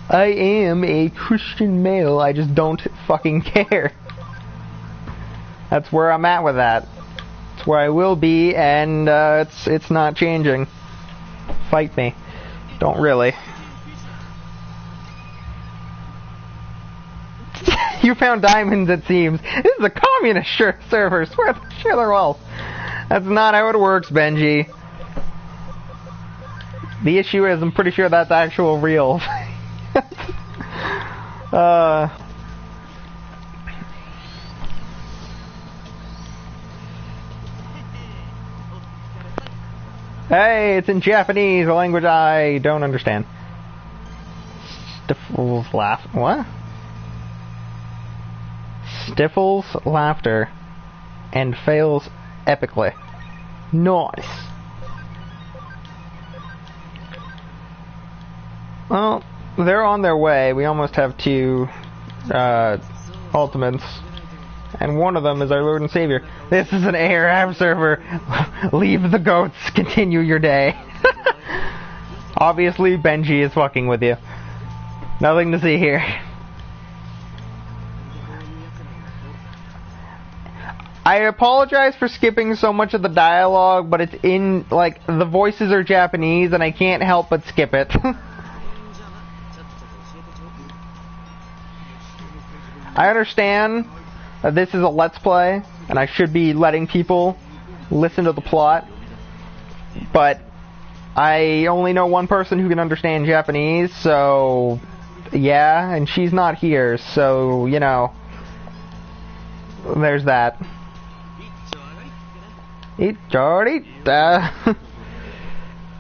S1: I am a Christian male, I just don't fucking care. That's where I'm at with that. It's where I will be, and it's not changing. Fight me. Don't really. You found diamonds, it seems. This is a communist server, swear there will. That's not how it works, Benji. The issue is, I'm pretty sure that's actual real. Hey, it's in Japanese, a language I don't understand. Stifles laugh. What? Stifles laughter and fails epically. Nice. Well, they're on their way. We almost have 2 ultimates. And one of them is our Lord and Savior. This is an ARAB server. Leave the goats. Continue your day. Obviously, Benji is fucking with you. Nothing to see here. I apologize for skipping so much of the dialogue, but it's in, like, the voices are Japanese, and I can't help but skip it. I understand that this is a Let's Play, and I should be letting people listen to the plot, but I only know one person who can understand Japanese, so yeah, and she's not here, so, you know, there's that. Ika,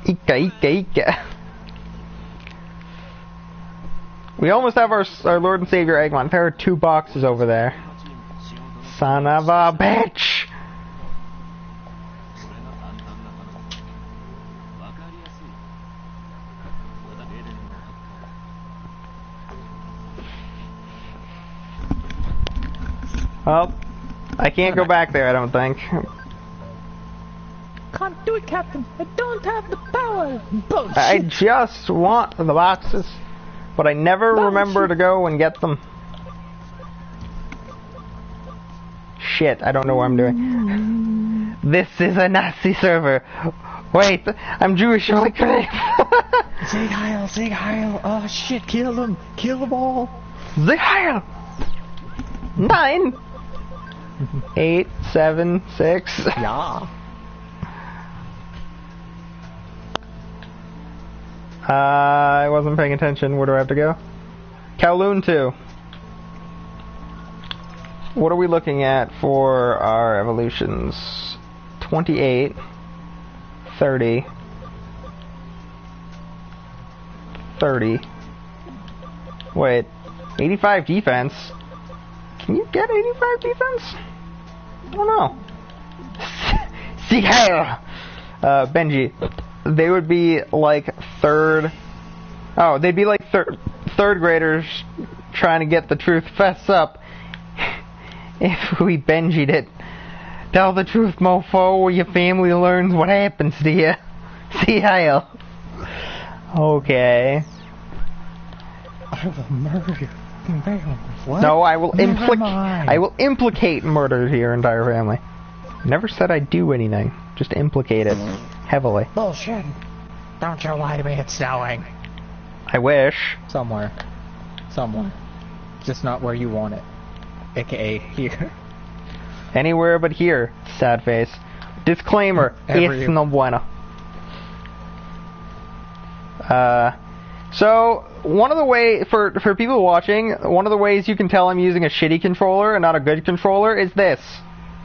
S1: Ika. We almost have our Lord and Savior Eggman. There are 2 boxes over there. Son of a bitch! Well, I can't go back there, I don't think.
S2: Can't do it, Captain. I don't have the power. Bullshit.
S1: I just want the boxes, but I never remember to go and get them. Shit, I don't know what I'm doing. This is a Nazi server. Wait, I'm Jewish. Holy crap!
S2: Sig Heil, Sig Heil. Oh shit, kill them. Kill them all.
S1: Sig Heil! 9, 8, 7, 6.
S2: Yeah.
S1: I wasn't paying attention. Where do I have to go? Kowloon 2. What are we looking at for our evolutions? 28, 30, 30. Wait, 85 defense? Can you get 85 defense? I don't know. See how? Benji. They would be like they'd be like third graders trying to get the truth. Fess up. If we Benji'd it. Tell the truth, mofo, or your family learns what happens to you. See how? Okay.
S2: I will murder you. What?
S1: No, I will implicate murder to your entire family. Never said I'd do anything. Just implicate it. Heavily.
S2: Bullshit. Don't you lie to me, it's snowing.
S1: I wish.
S2: Somewhere. Somewhere. Just not where you want it. AKA here.
S1: Anywhere but here, sad face. Disclaimer, it's no bueno. So, one of the ways, for people watching, one of the ways you can tell I'm using a shitty controller and not a good controller is this.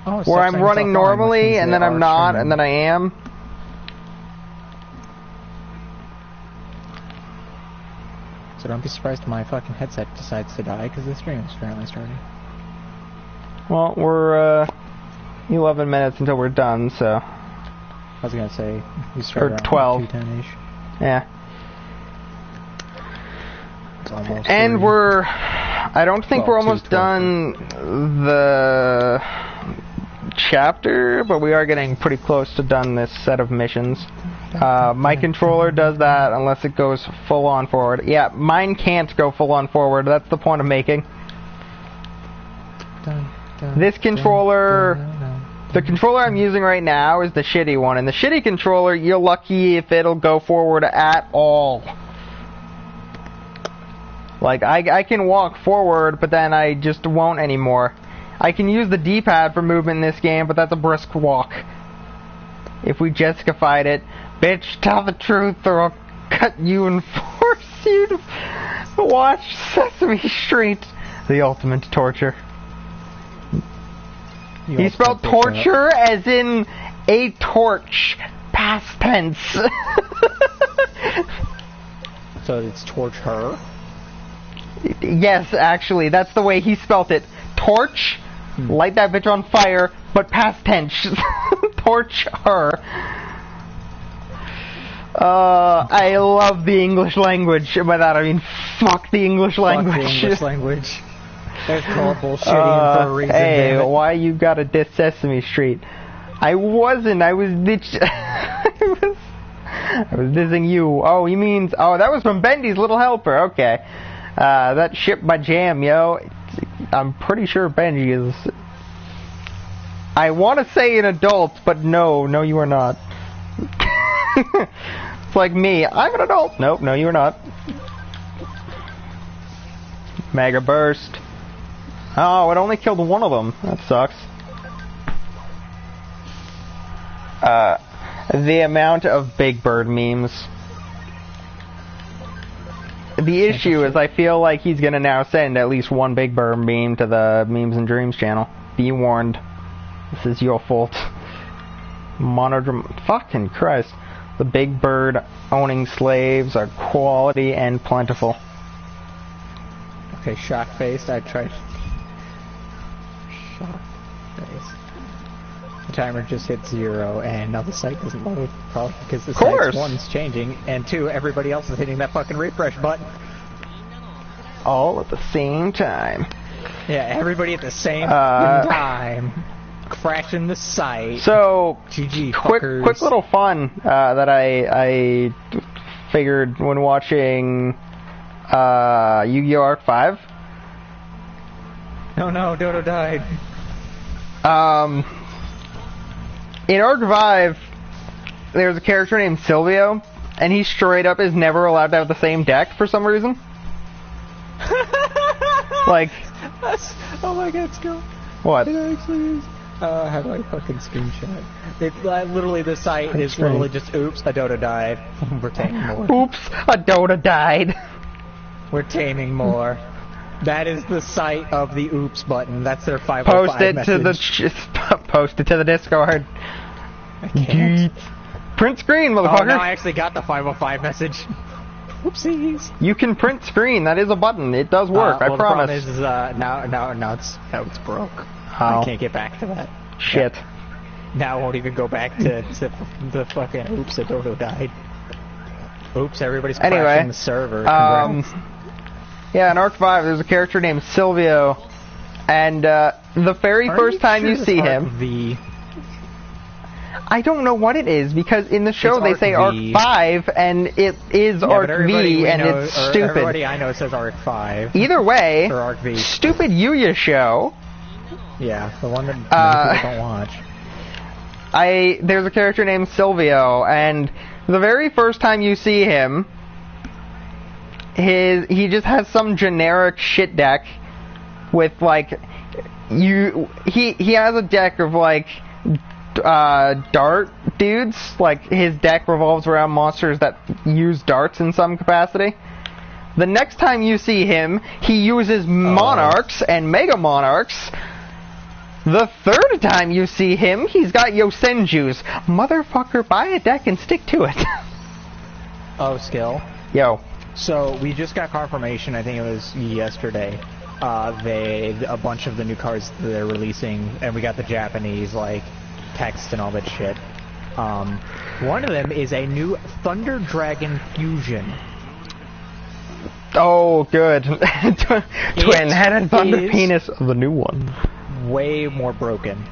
S2: Oh,
S1: where I'm running normally, and then I'm not, and then I am.
S2: So don't be surprised if my fucking headset decides to die, because the stream is currently starting.
S1: Well, we're 11 minutes until we're done, so.
S2: I was gonna say we start around
S1: 12.
S2: 2:10-ish.
S1: Yeah.
S2: It's almost
S1: and
S2: 30.
S1: we're. I don't think we're almost done the chapter, but we are getting pretty close to done this set of missions. My controller does that unless it goes full on forward. Yeah, mine can't go full on forward. That's the point I'm making. This controller, the controller I'm using right now is the shitty one, and the shitty controller, you're lucky if it'll go forward at all. Like, I can walk forward, but then I just won't anymore. I can use the D-pad for movement in this game, but that's a brisk walk. If we Jessica-fied it, bitch, tell the truth or I'll cut you and force you to watch Sesame Street. The ultimate torture. He spelled torture as in a torch, past tense.
S2: So it's torch her?
S1: Yes, actually, that's the way he spelt it. Torch, light that bitch on fire, but past tense. torch her. I love the English language. By that I mean fuck the English language.
S2: Fuck the English language. That's called bullshitting for a reason.
S1: Hey, why you gotta diss Sesame Street? I wasn't. I was I was dissing you. Oh, he means... Oh, that was from Bendy's Little Helper. Okay. That ship by Jam, yo. I'm pretty sure Benji is... I want to say an adult, but no. No, you are not. It's like me. I'm an adult. Nope, no, you are not. Mega Burst. Oh, it only killed one of them. That sucks. The amount of Big Bird memes. The issue is I feel like he's gonna now send at least one Big Bird meme to the Memes and Dreams channel. Be warned. This is your fault. Monodram... Fucking Christ. The Big Bird owning slaves are quality and plentiful.
S2: Okay, shock-faced. I tried... Shock-faced. The timer just hit 0, and now the site doesn't load. Probably because the site's 1's changing, and 2, everybody else is hitting that fucking refresh button.
S1: All at the same time.
S2: Yeah, everybody at the same time. Crashing the site.
S1: So,
S2: GG,
S1: quick little fun that I figured when watching Yu-Gi-Oh! Arc 5.
S2: No, Dodo died.
S1: In Arc 5, there's a character named Silvio, and he straight up is never allowed to have the same deck for some reason. Like...
S2: Oh my god, Skull.
S1: What?
S2: It actually is. How do I fucking screenshot? Literally, the site is literally just, oops, a Dodo died. We're taming more.
S1: Oops, a Dodo died.
S2: We're taming more. That is the site of the oops button. That's their 505 message.
S1: Post it to the Discord.
S2: I can't.
S1: Print screen, motherfucker.
S2: Oh, no, I actually got the 505 message. Whoopsies.
S1: You can print screen. That is a button. It does work. I promise.
S2: The problem is, now it's broke.
S1: How?
S2: I can't get back to that.
S1: Shit.
S2: Yeah. Now I won't even go back to the fucking oops, a Dodo died. Oops, everybody's crashing the server.
S1: Yeah, in Arc 5, there's a character named Silvio, and the very first time you see him... I don't know what it is, because in the show they say Arc 5, and it is Arc V, and it's stupid.
S2: Everybody I know says Arc 5.
S1: Either way,
S2: or Arc V.
S1: Stupid Yuya show.
S2: Yeah, the one that many people don't watch.
S1: There's a character named Silvio, and the very first time you see him, he just has some generic shit deck with like he has a deck of like dart dudes. Like his deck revolves around monsters that use darts in some capacity. The next time you see him, he uses monarchs and mega monarchs. The third time you see him, he's got Yosenjus. Motherfucker, buy a deck and stick to it.
S2: Oh, Skill?
S1: Yo.
S2: So, we just got confirmation, I think it was yesterday, a bunch of the new cards that they're releasing, and we got the Japanese, like, text and all that shit. One of them is a new Thunder Dragon Fusion.
S1: Oh, good. Twin-headed Thunder Penis, the new one.
S2: Way more broken.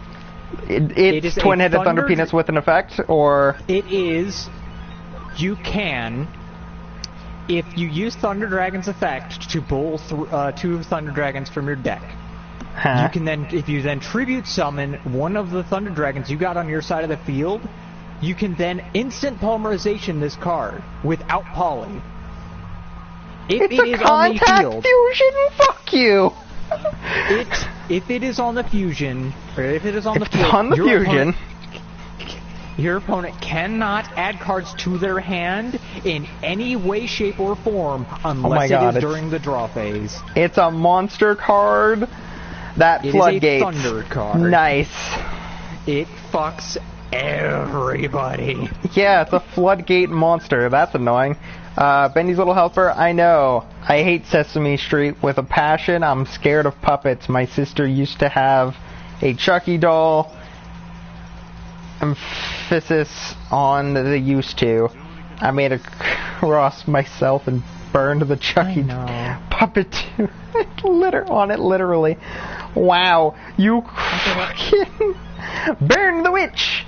S1: It's twin-headed Thunder Penis with an effect, or...?
S2: It is... You can... If you use Thunder Dragon's effect to pull 2 Thunder Dragons from your deck, you can then, if you then tribute summon one of the Thunder Dragons you got on your side of the field, you can then instant polymerization this card without poly.
S1: It's a contact fusion. Fuck you.
S2: If it is on the fusion, or if it is on the
S1: field,
S2: your opponent cannot add cards to their hand in any way, shape, or form unless it is during the draw phase.
S1: It's a monster card. That floodgate.
S2: It is a thunder card.
S1: Nice.
S2: It fucks everybody.
S1: Yeah, it's a floodgate monster. That's annoying. Bendy's Little Helper, I know. I hate Sesame Street with a passion. I'm scared of puppets. My sister used to have a Chucky doll. emphasis on the used to. I made a cross myself and burned the Chucky puppet too. On it, literally. Wow, you fucking burn the witch!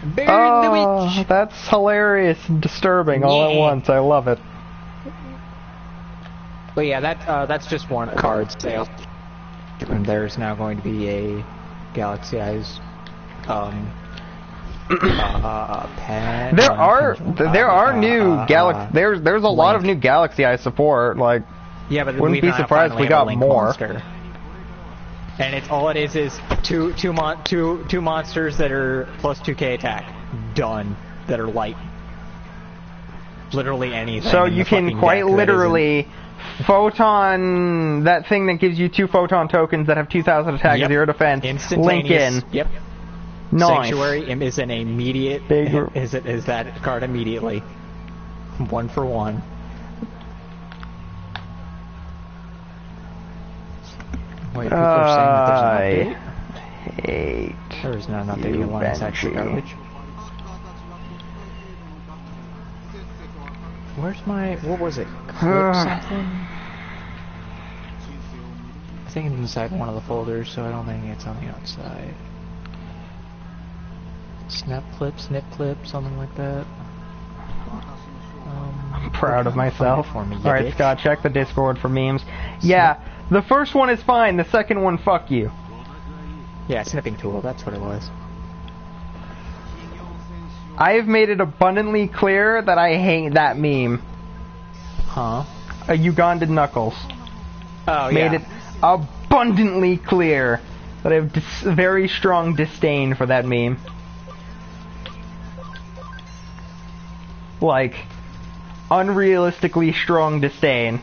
S2: Burn the witch!
S1: That's hilarious and disturbing all at once. I love it.
S2: But yeah, that's just one card sale. And there's now going to be a Galaxy Eyes pen.
S1: There are new Galaxy. There's a lot of new Galaxy Eye support. Like,
S2: yeah, but
S1: wouldn't be surprised if we got more.
S2: Monster. And it's all it is two monsters that are plus 2k attack. Done. That are light. Literally anything.
S1: So you can quite literally photon that thing that gives you 2 photon tokens that have 2,000 attack and 0 defense. Link in.
S2: Yep.
S1: Nice.
S2: Sanctuary is an immediate. Is that card immediately? 1 for 1. Wait, people are saying that there's an update? There's not an update. You want it's actually garbage. Where's my... what was it? Clip something? I think it's inside one of the folders, so I don't think it's on the outside. Snap clip, snip clip, something like that.
S1: I'm proud of myself. Alright,
S2: bitch.
S1: Scott, check the Discord for memes. Yeah, the first one is fine, the second one, fuck you.
S2: Yeah, snipping tool, that's what it was.
S1: I have made it abundantly clear that I hate that meme.
S2: Huh?
S1: A Ugandan Knuckles.
S2: Oh,
S1: made it abundantly clear that I have very strong disdain for that meme. Like, unrealistically strong disdain.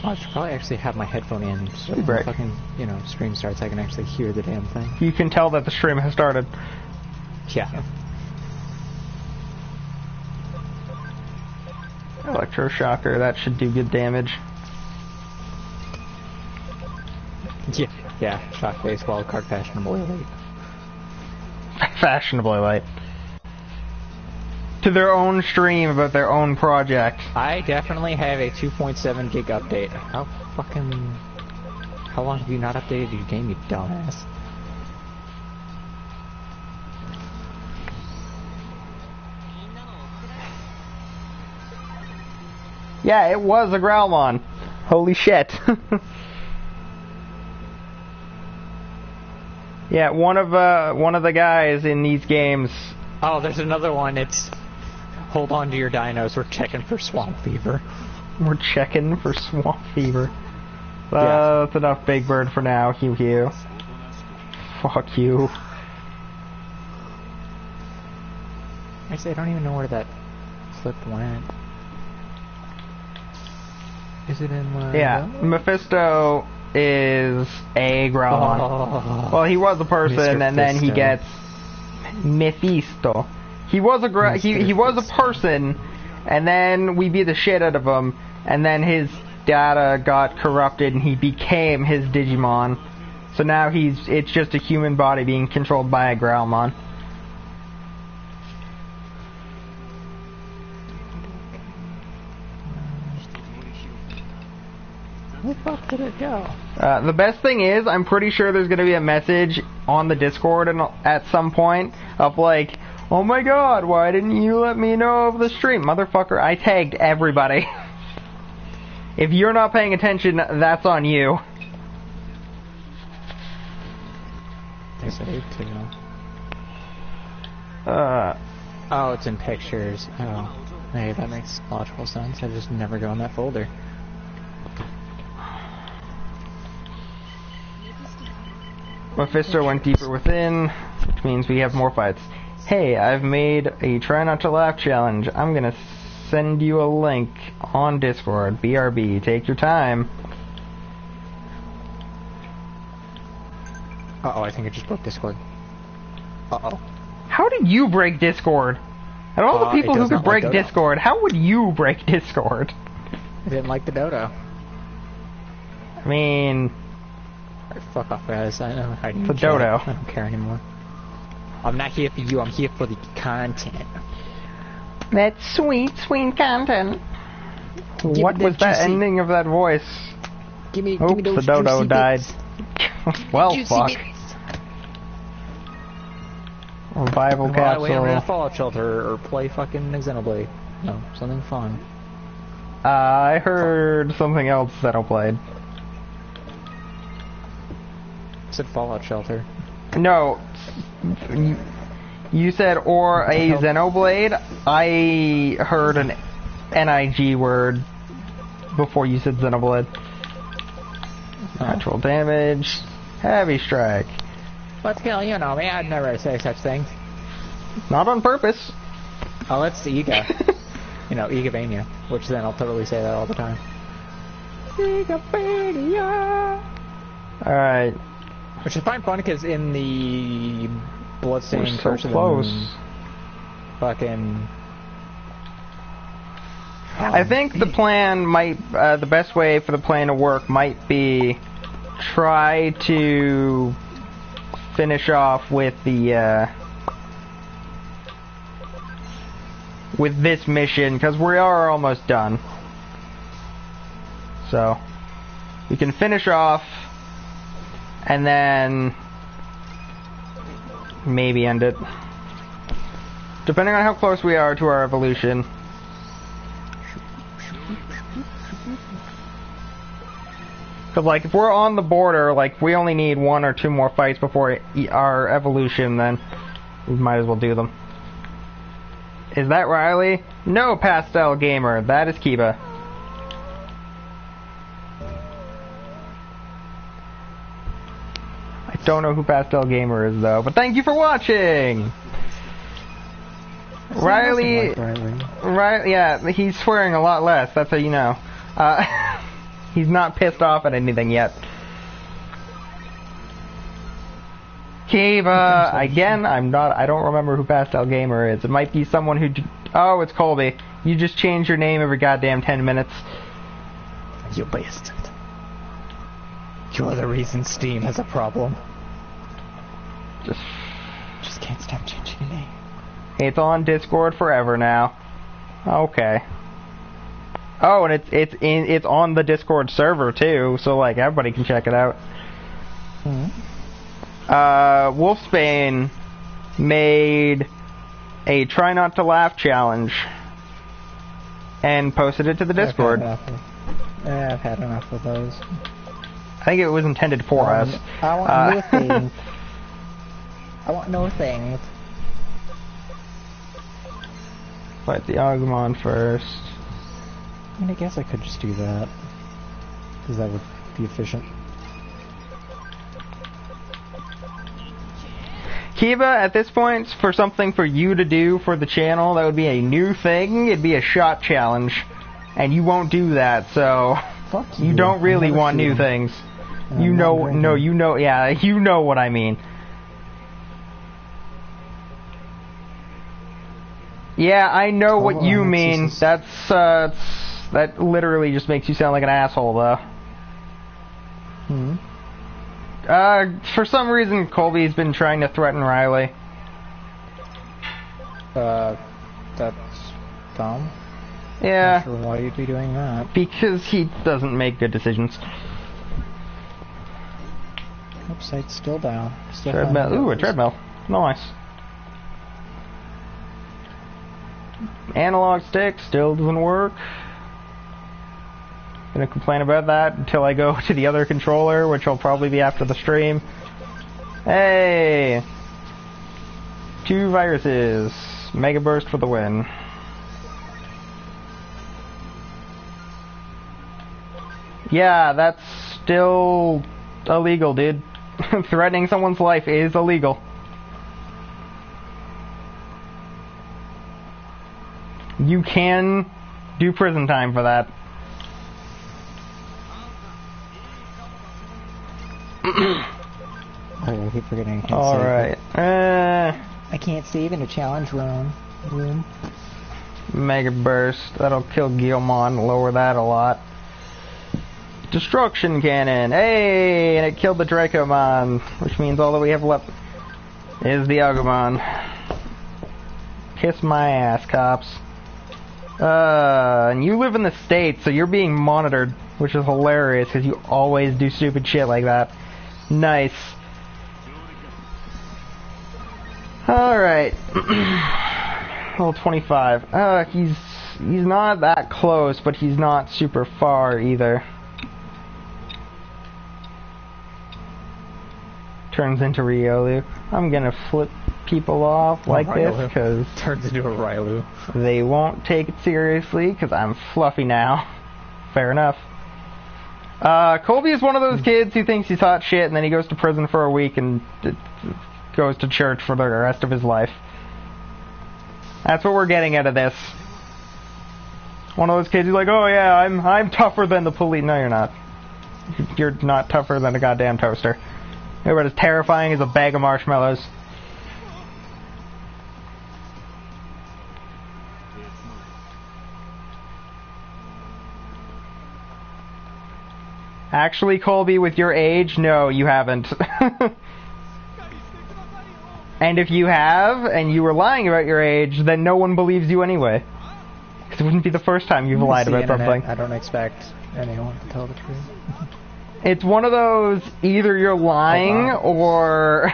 S2: I should probably actually have my headphone in so when the fucking, stream starts I can actually hear the damn thing.
S1: You can tell that the stream has started.
S2: Yeah.
S1: Electroshocker, that should do good damage.
S2: Yeah, shock baseball, card fashionably late.
S1: Fashionably late. To their own stream about their own project.
S2: I definitely have a 2.7 gig update. How long have you not updated your game, you dumbass?
S1: Yeah, it was a Growlmon. Holy shit. Yeah, one of the guys in these games.
S2: Oh, there's another one. It's hold on to your dinos. We're checking for swamp fever.
S1: We're checking for swamp fever.
S2: Yeah.
S1: That's enough Big Bird for now. Hugh. Fuck you.
S2: Actually, I don't even know where that clip went. Is it in my...
S1: Yeah, Mephisto is a Growlmon.
S2: Oh,
S1: well, he was a person,
S2: Mr.
S1: and then he
S2: Fisto.
S1: gets Mephisto. He was a he was a person, and then we beat the shit out of him, and then his data got corrupted, and he became his Digimon. So now it's just a human body being controlled by a Growlmon.
S2: Where the fuck did it go?
S1: The best thing is, I'm pretty sure there's going to be a message on the Discord at some point of like, oh my god, why didn't you let me know of the stream? Motherfucker, I tagged everybody. If you're not paying attention, that's on you.
S2: I saved too. Oh, it's in pictures. Oh. Hey, that makes logical sense. I just never go in that folder.
S1: Mephisto went deeper within, which means we have more fights. Hey, I've made a try not to laugh challenge. I'm gonna send you a link on Discord. BRB, take your time.
S2: Uh-oh, I think I just broke Discord. Uh-oh.
S1: How did you break Discord? And all the people who could break
S2: like
S1: Discord, how would you break Discord?
S2: I didn't like the dodo.
S1: I mean...
S2: Right, fuck off, guys. I know how
S1: the dodo.
S2: I don't care anymore. I'm not here for you. I'm here for the content.
S1: That sweet, sweet content. What was that ending of that voice?
S2: Give me
S1: Oops,
S2: those
S1: the dodo
S2: juicy
S1: died. Well,
S2: juicy
S1: fuck.
S2: bits.
S1: Revival
S2: While I wait in a
S1: capsule.
S2: fallout shelter or play fucking Xenoblade. No, something fun.
S1: I heard something else Xenoplayed.
S2: I said fallout shelter.
S1: No, you said or a Xenoblade. I heard an NIG word before you said Xenoblade. Natural damage, heavy strike.
S2: Let's kill you know me. I'd never say such things.
S1: Not on purpose.
S2: Oh, that's the Ega. You know, Egavania. Which then I'll totally say that all the time. Egavania!
S1: Alright.
S2: Which is fine fun because in the Bloodstained
S1: We're so
S2: Curse of the
S1: close.
S2: Moon, fucking...
S1: I think the plan might, the best way for the plan to work might be try to finish off with the, with this mission, because we are almost done. So, we can finish off, and then maybe end it. Depending on how close we are to our evolution. Because, like, if we're on the border, like, we only need 1 or 2 more fights before our evolution, then we might as well do them. Is that Riley? No, Pastel Gamer. That is Kiba. I don't know who Pastel Gamer is, though, but thank you for watching! Riley... Riley, yeah, he's swearing a lot less, that's how you know. He's not pissed off at anything yet. Kiva, again, I don't remember who Pastel Gamer is. It might be someone who... Oh, it's Colby. You just change your name every goddamn 10 minutes.
S2: You bastard. You're the reason Steam has a problem. Just can't stop changing your name.
S1: It's on Discord forever now. Okay. Oh, and it's on the Discord server too, so like everybody can check it out. Wolfsbane made a try not to laugh challenge and posted it to the Discord.
S2: I've had enough of those.
S1: I think it was intended for us.
S2: I want new things. I want new things.
S1: Fight the Agumon first.
S2: I mean, I guess I could just do that. Because that would be efficient.
S1: Kiba, at this point, for something for you to do for the channel, that would be a new thing. It'd be a shot challenge. And you won't do that, so...
S2: Fuck
S1: you don't really want new things. You know, no, you know, yeah, you know what I mean. Yeah, I know what you mean. That's, that literally just makes you sound like an asshole, though. For some reason, Colby's been trying to threaten Riley.
S2: That's dumb.
S1: Yeah.
S2: Not sure why you'd be doing that.
S1: Because he doesn't make good decisions.
S2: Website's still down. Still
S1: Treadmill. Ooh, a treadmill. Nice. Analog stick still doesn't work. Gonna complain about that until I go to the other controller, which will probably be after the stream. Hey! 2 viruses. Mega Burst for the win. Yeah, that's still illegal, dude. Threatening someone's life is illegal. You can do prison time for that.
S2: I keep forgetting.
S1: Alright.
S2: I can't save in a challenge room.
S1: Mega Burst. That'll kill Guilmon. Lower that a lot. Destruction Cannon. Hey! And it killed the Dracomon. Which means all that we have left is the Agumon. Kiss my ass, cops. And you live in the States, so you're being monitored. Which is hilarious, because you always do stupid shit like that. Nice. Alright. Level 25. He's not that close, but he's not super far either. Turns into Riolu. I'm gonna flip people off like this, because...
S2: Turns into a Riolu.
S1: They won't take it seriously, because I'm fluffy now. Fair enough. Colby is one of those kids who thinks he's hot shit, and then he goes to prison for a week and goes to church for the rest of his life. That's what we're getting out of this. One of those kids who's like, oh yeah, I'm tougher than the police. No, you're not. You're not tougher than a goddamn toaster. You're about as terrifying as a bag of marshmallows. Actually, Colby, with your age, no, you haven't. And if you have, and you were lying about your age, then no one believes you anyway. Because it wouldn't be the first time you've lied about something.
S2: I don't expect anyone to tell the truth.
S1: It's one of those, either you're lying, or...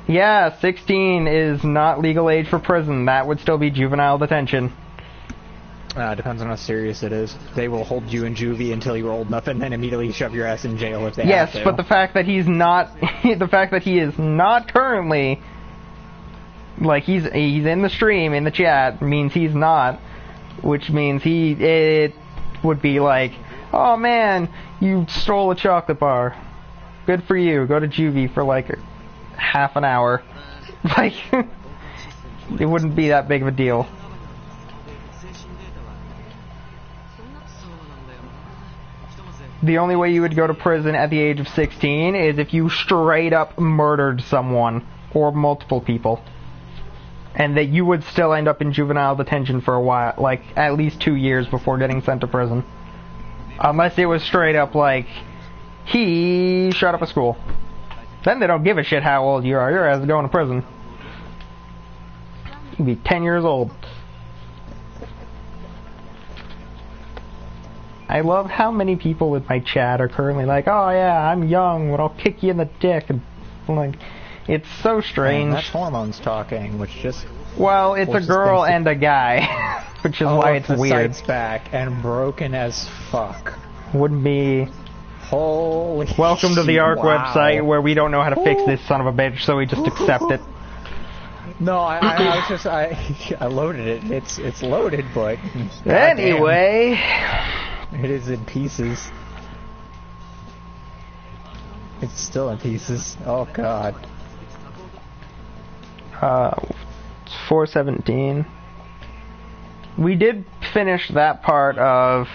S1: Yeah, 16 is not legal age for prison. That would still be juvenile detention.
S2: Depends on how serious it is. They will hold you in juvie until you're old enough, and then immediately shove your ass in jail if they have to.
S1: Yes, but the fact that he's not, the fact that he is not currently, like he's in the stream, in the chat, means he's not, which means it would be like, oh man, you stole a chocolate bar. Good for you. Go to juvie for like half an hour. Like, it wouldn't be that big of a deal. The only way you would go to prison at the age of 16 is if you straight up murdered someone, or multiple people. And that you would still end up in juvenile detention for a while, like at least 2 years before getting sent to prison. Unless it was straight up like, he shut up a school. Then they don't give a shit how old you are, your ass is going to prison. You can be 10 years old. I love how many people in my chat are currently like, oh yeah, I'm young, but I'll kick you in the dick. And like, it's so strange.
S2: And that's hormones talking, which just...
S1: Well, it's a girl and a guy, which is why it's
S2: the
S1: weird.
S2: site's back and broken as fuck.
S1: Wouldn't be...
S2: Holy
S1: Welcome to the ARC
S2: wow.
S1: website where we don't know how to fix this son of a bitch, so we just accept it.
S2: No, I was just... I loaded it. It's loaded, but...
S1: Anyway...
S2: It is in pieces. It's still in pieces. Oh god.
S1: 417. We did finish that part of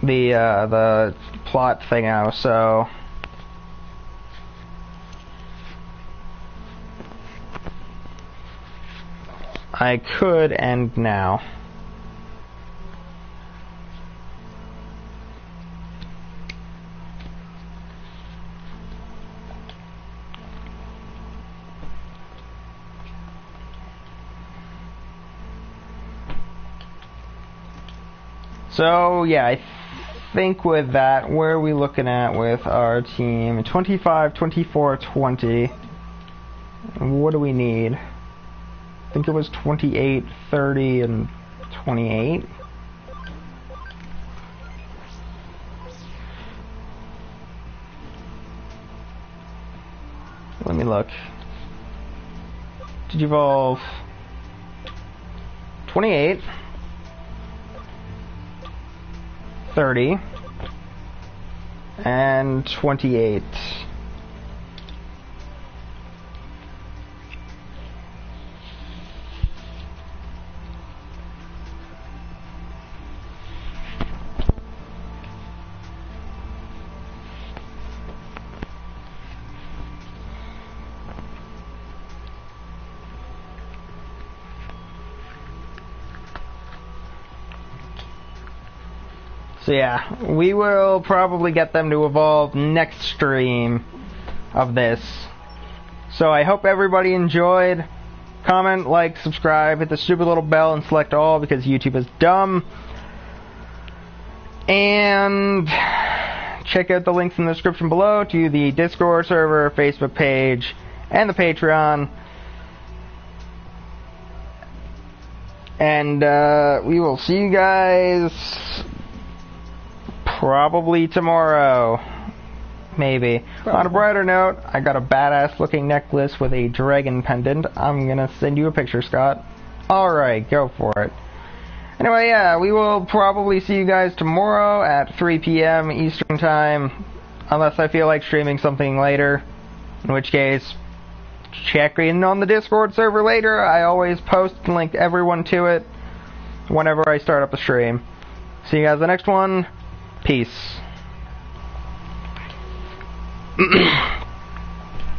S1: the plot thing out, so I could end now. So, yeah, I think with that, where are we looking at with our team? 25, 24, 20. What do we need? I think it was 28, 30, and 28. Let me look. Did you evolve? 28. 30 and 28. So yeah, we will probably get them to evolve next stream of this. So I hope everybody enjoyed. Comment, like, subscribe, hit the stupid little bell, and select all because YouTube is dumb. And check out the links in the description below to the Discord server, Facebook page, and the Patreon. And we will see you guys probably tomorrow. Maybe. On a brighter note, I got a badass looking necklace with a dragon pendant. I'm gonna send you a picture, Scott. Alright, go for it. Anyway, yeah, we will probably see you guys tomorrow at 3 p.m. Eastern Time. Unless I feel like streaming something later. In which case, check in on the Discord server later. I always post and link everyone to it whenever I start up a stream. See you guys in the next one. Peace.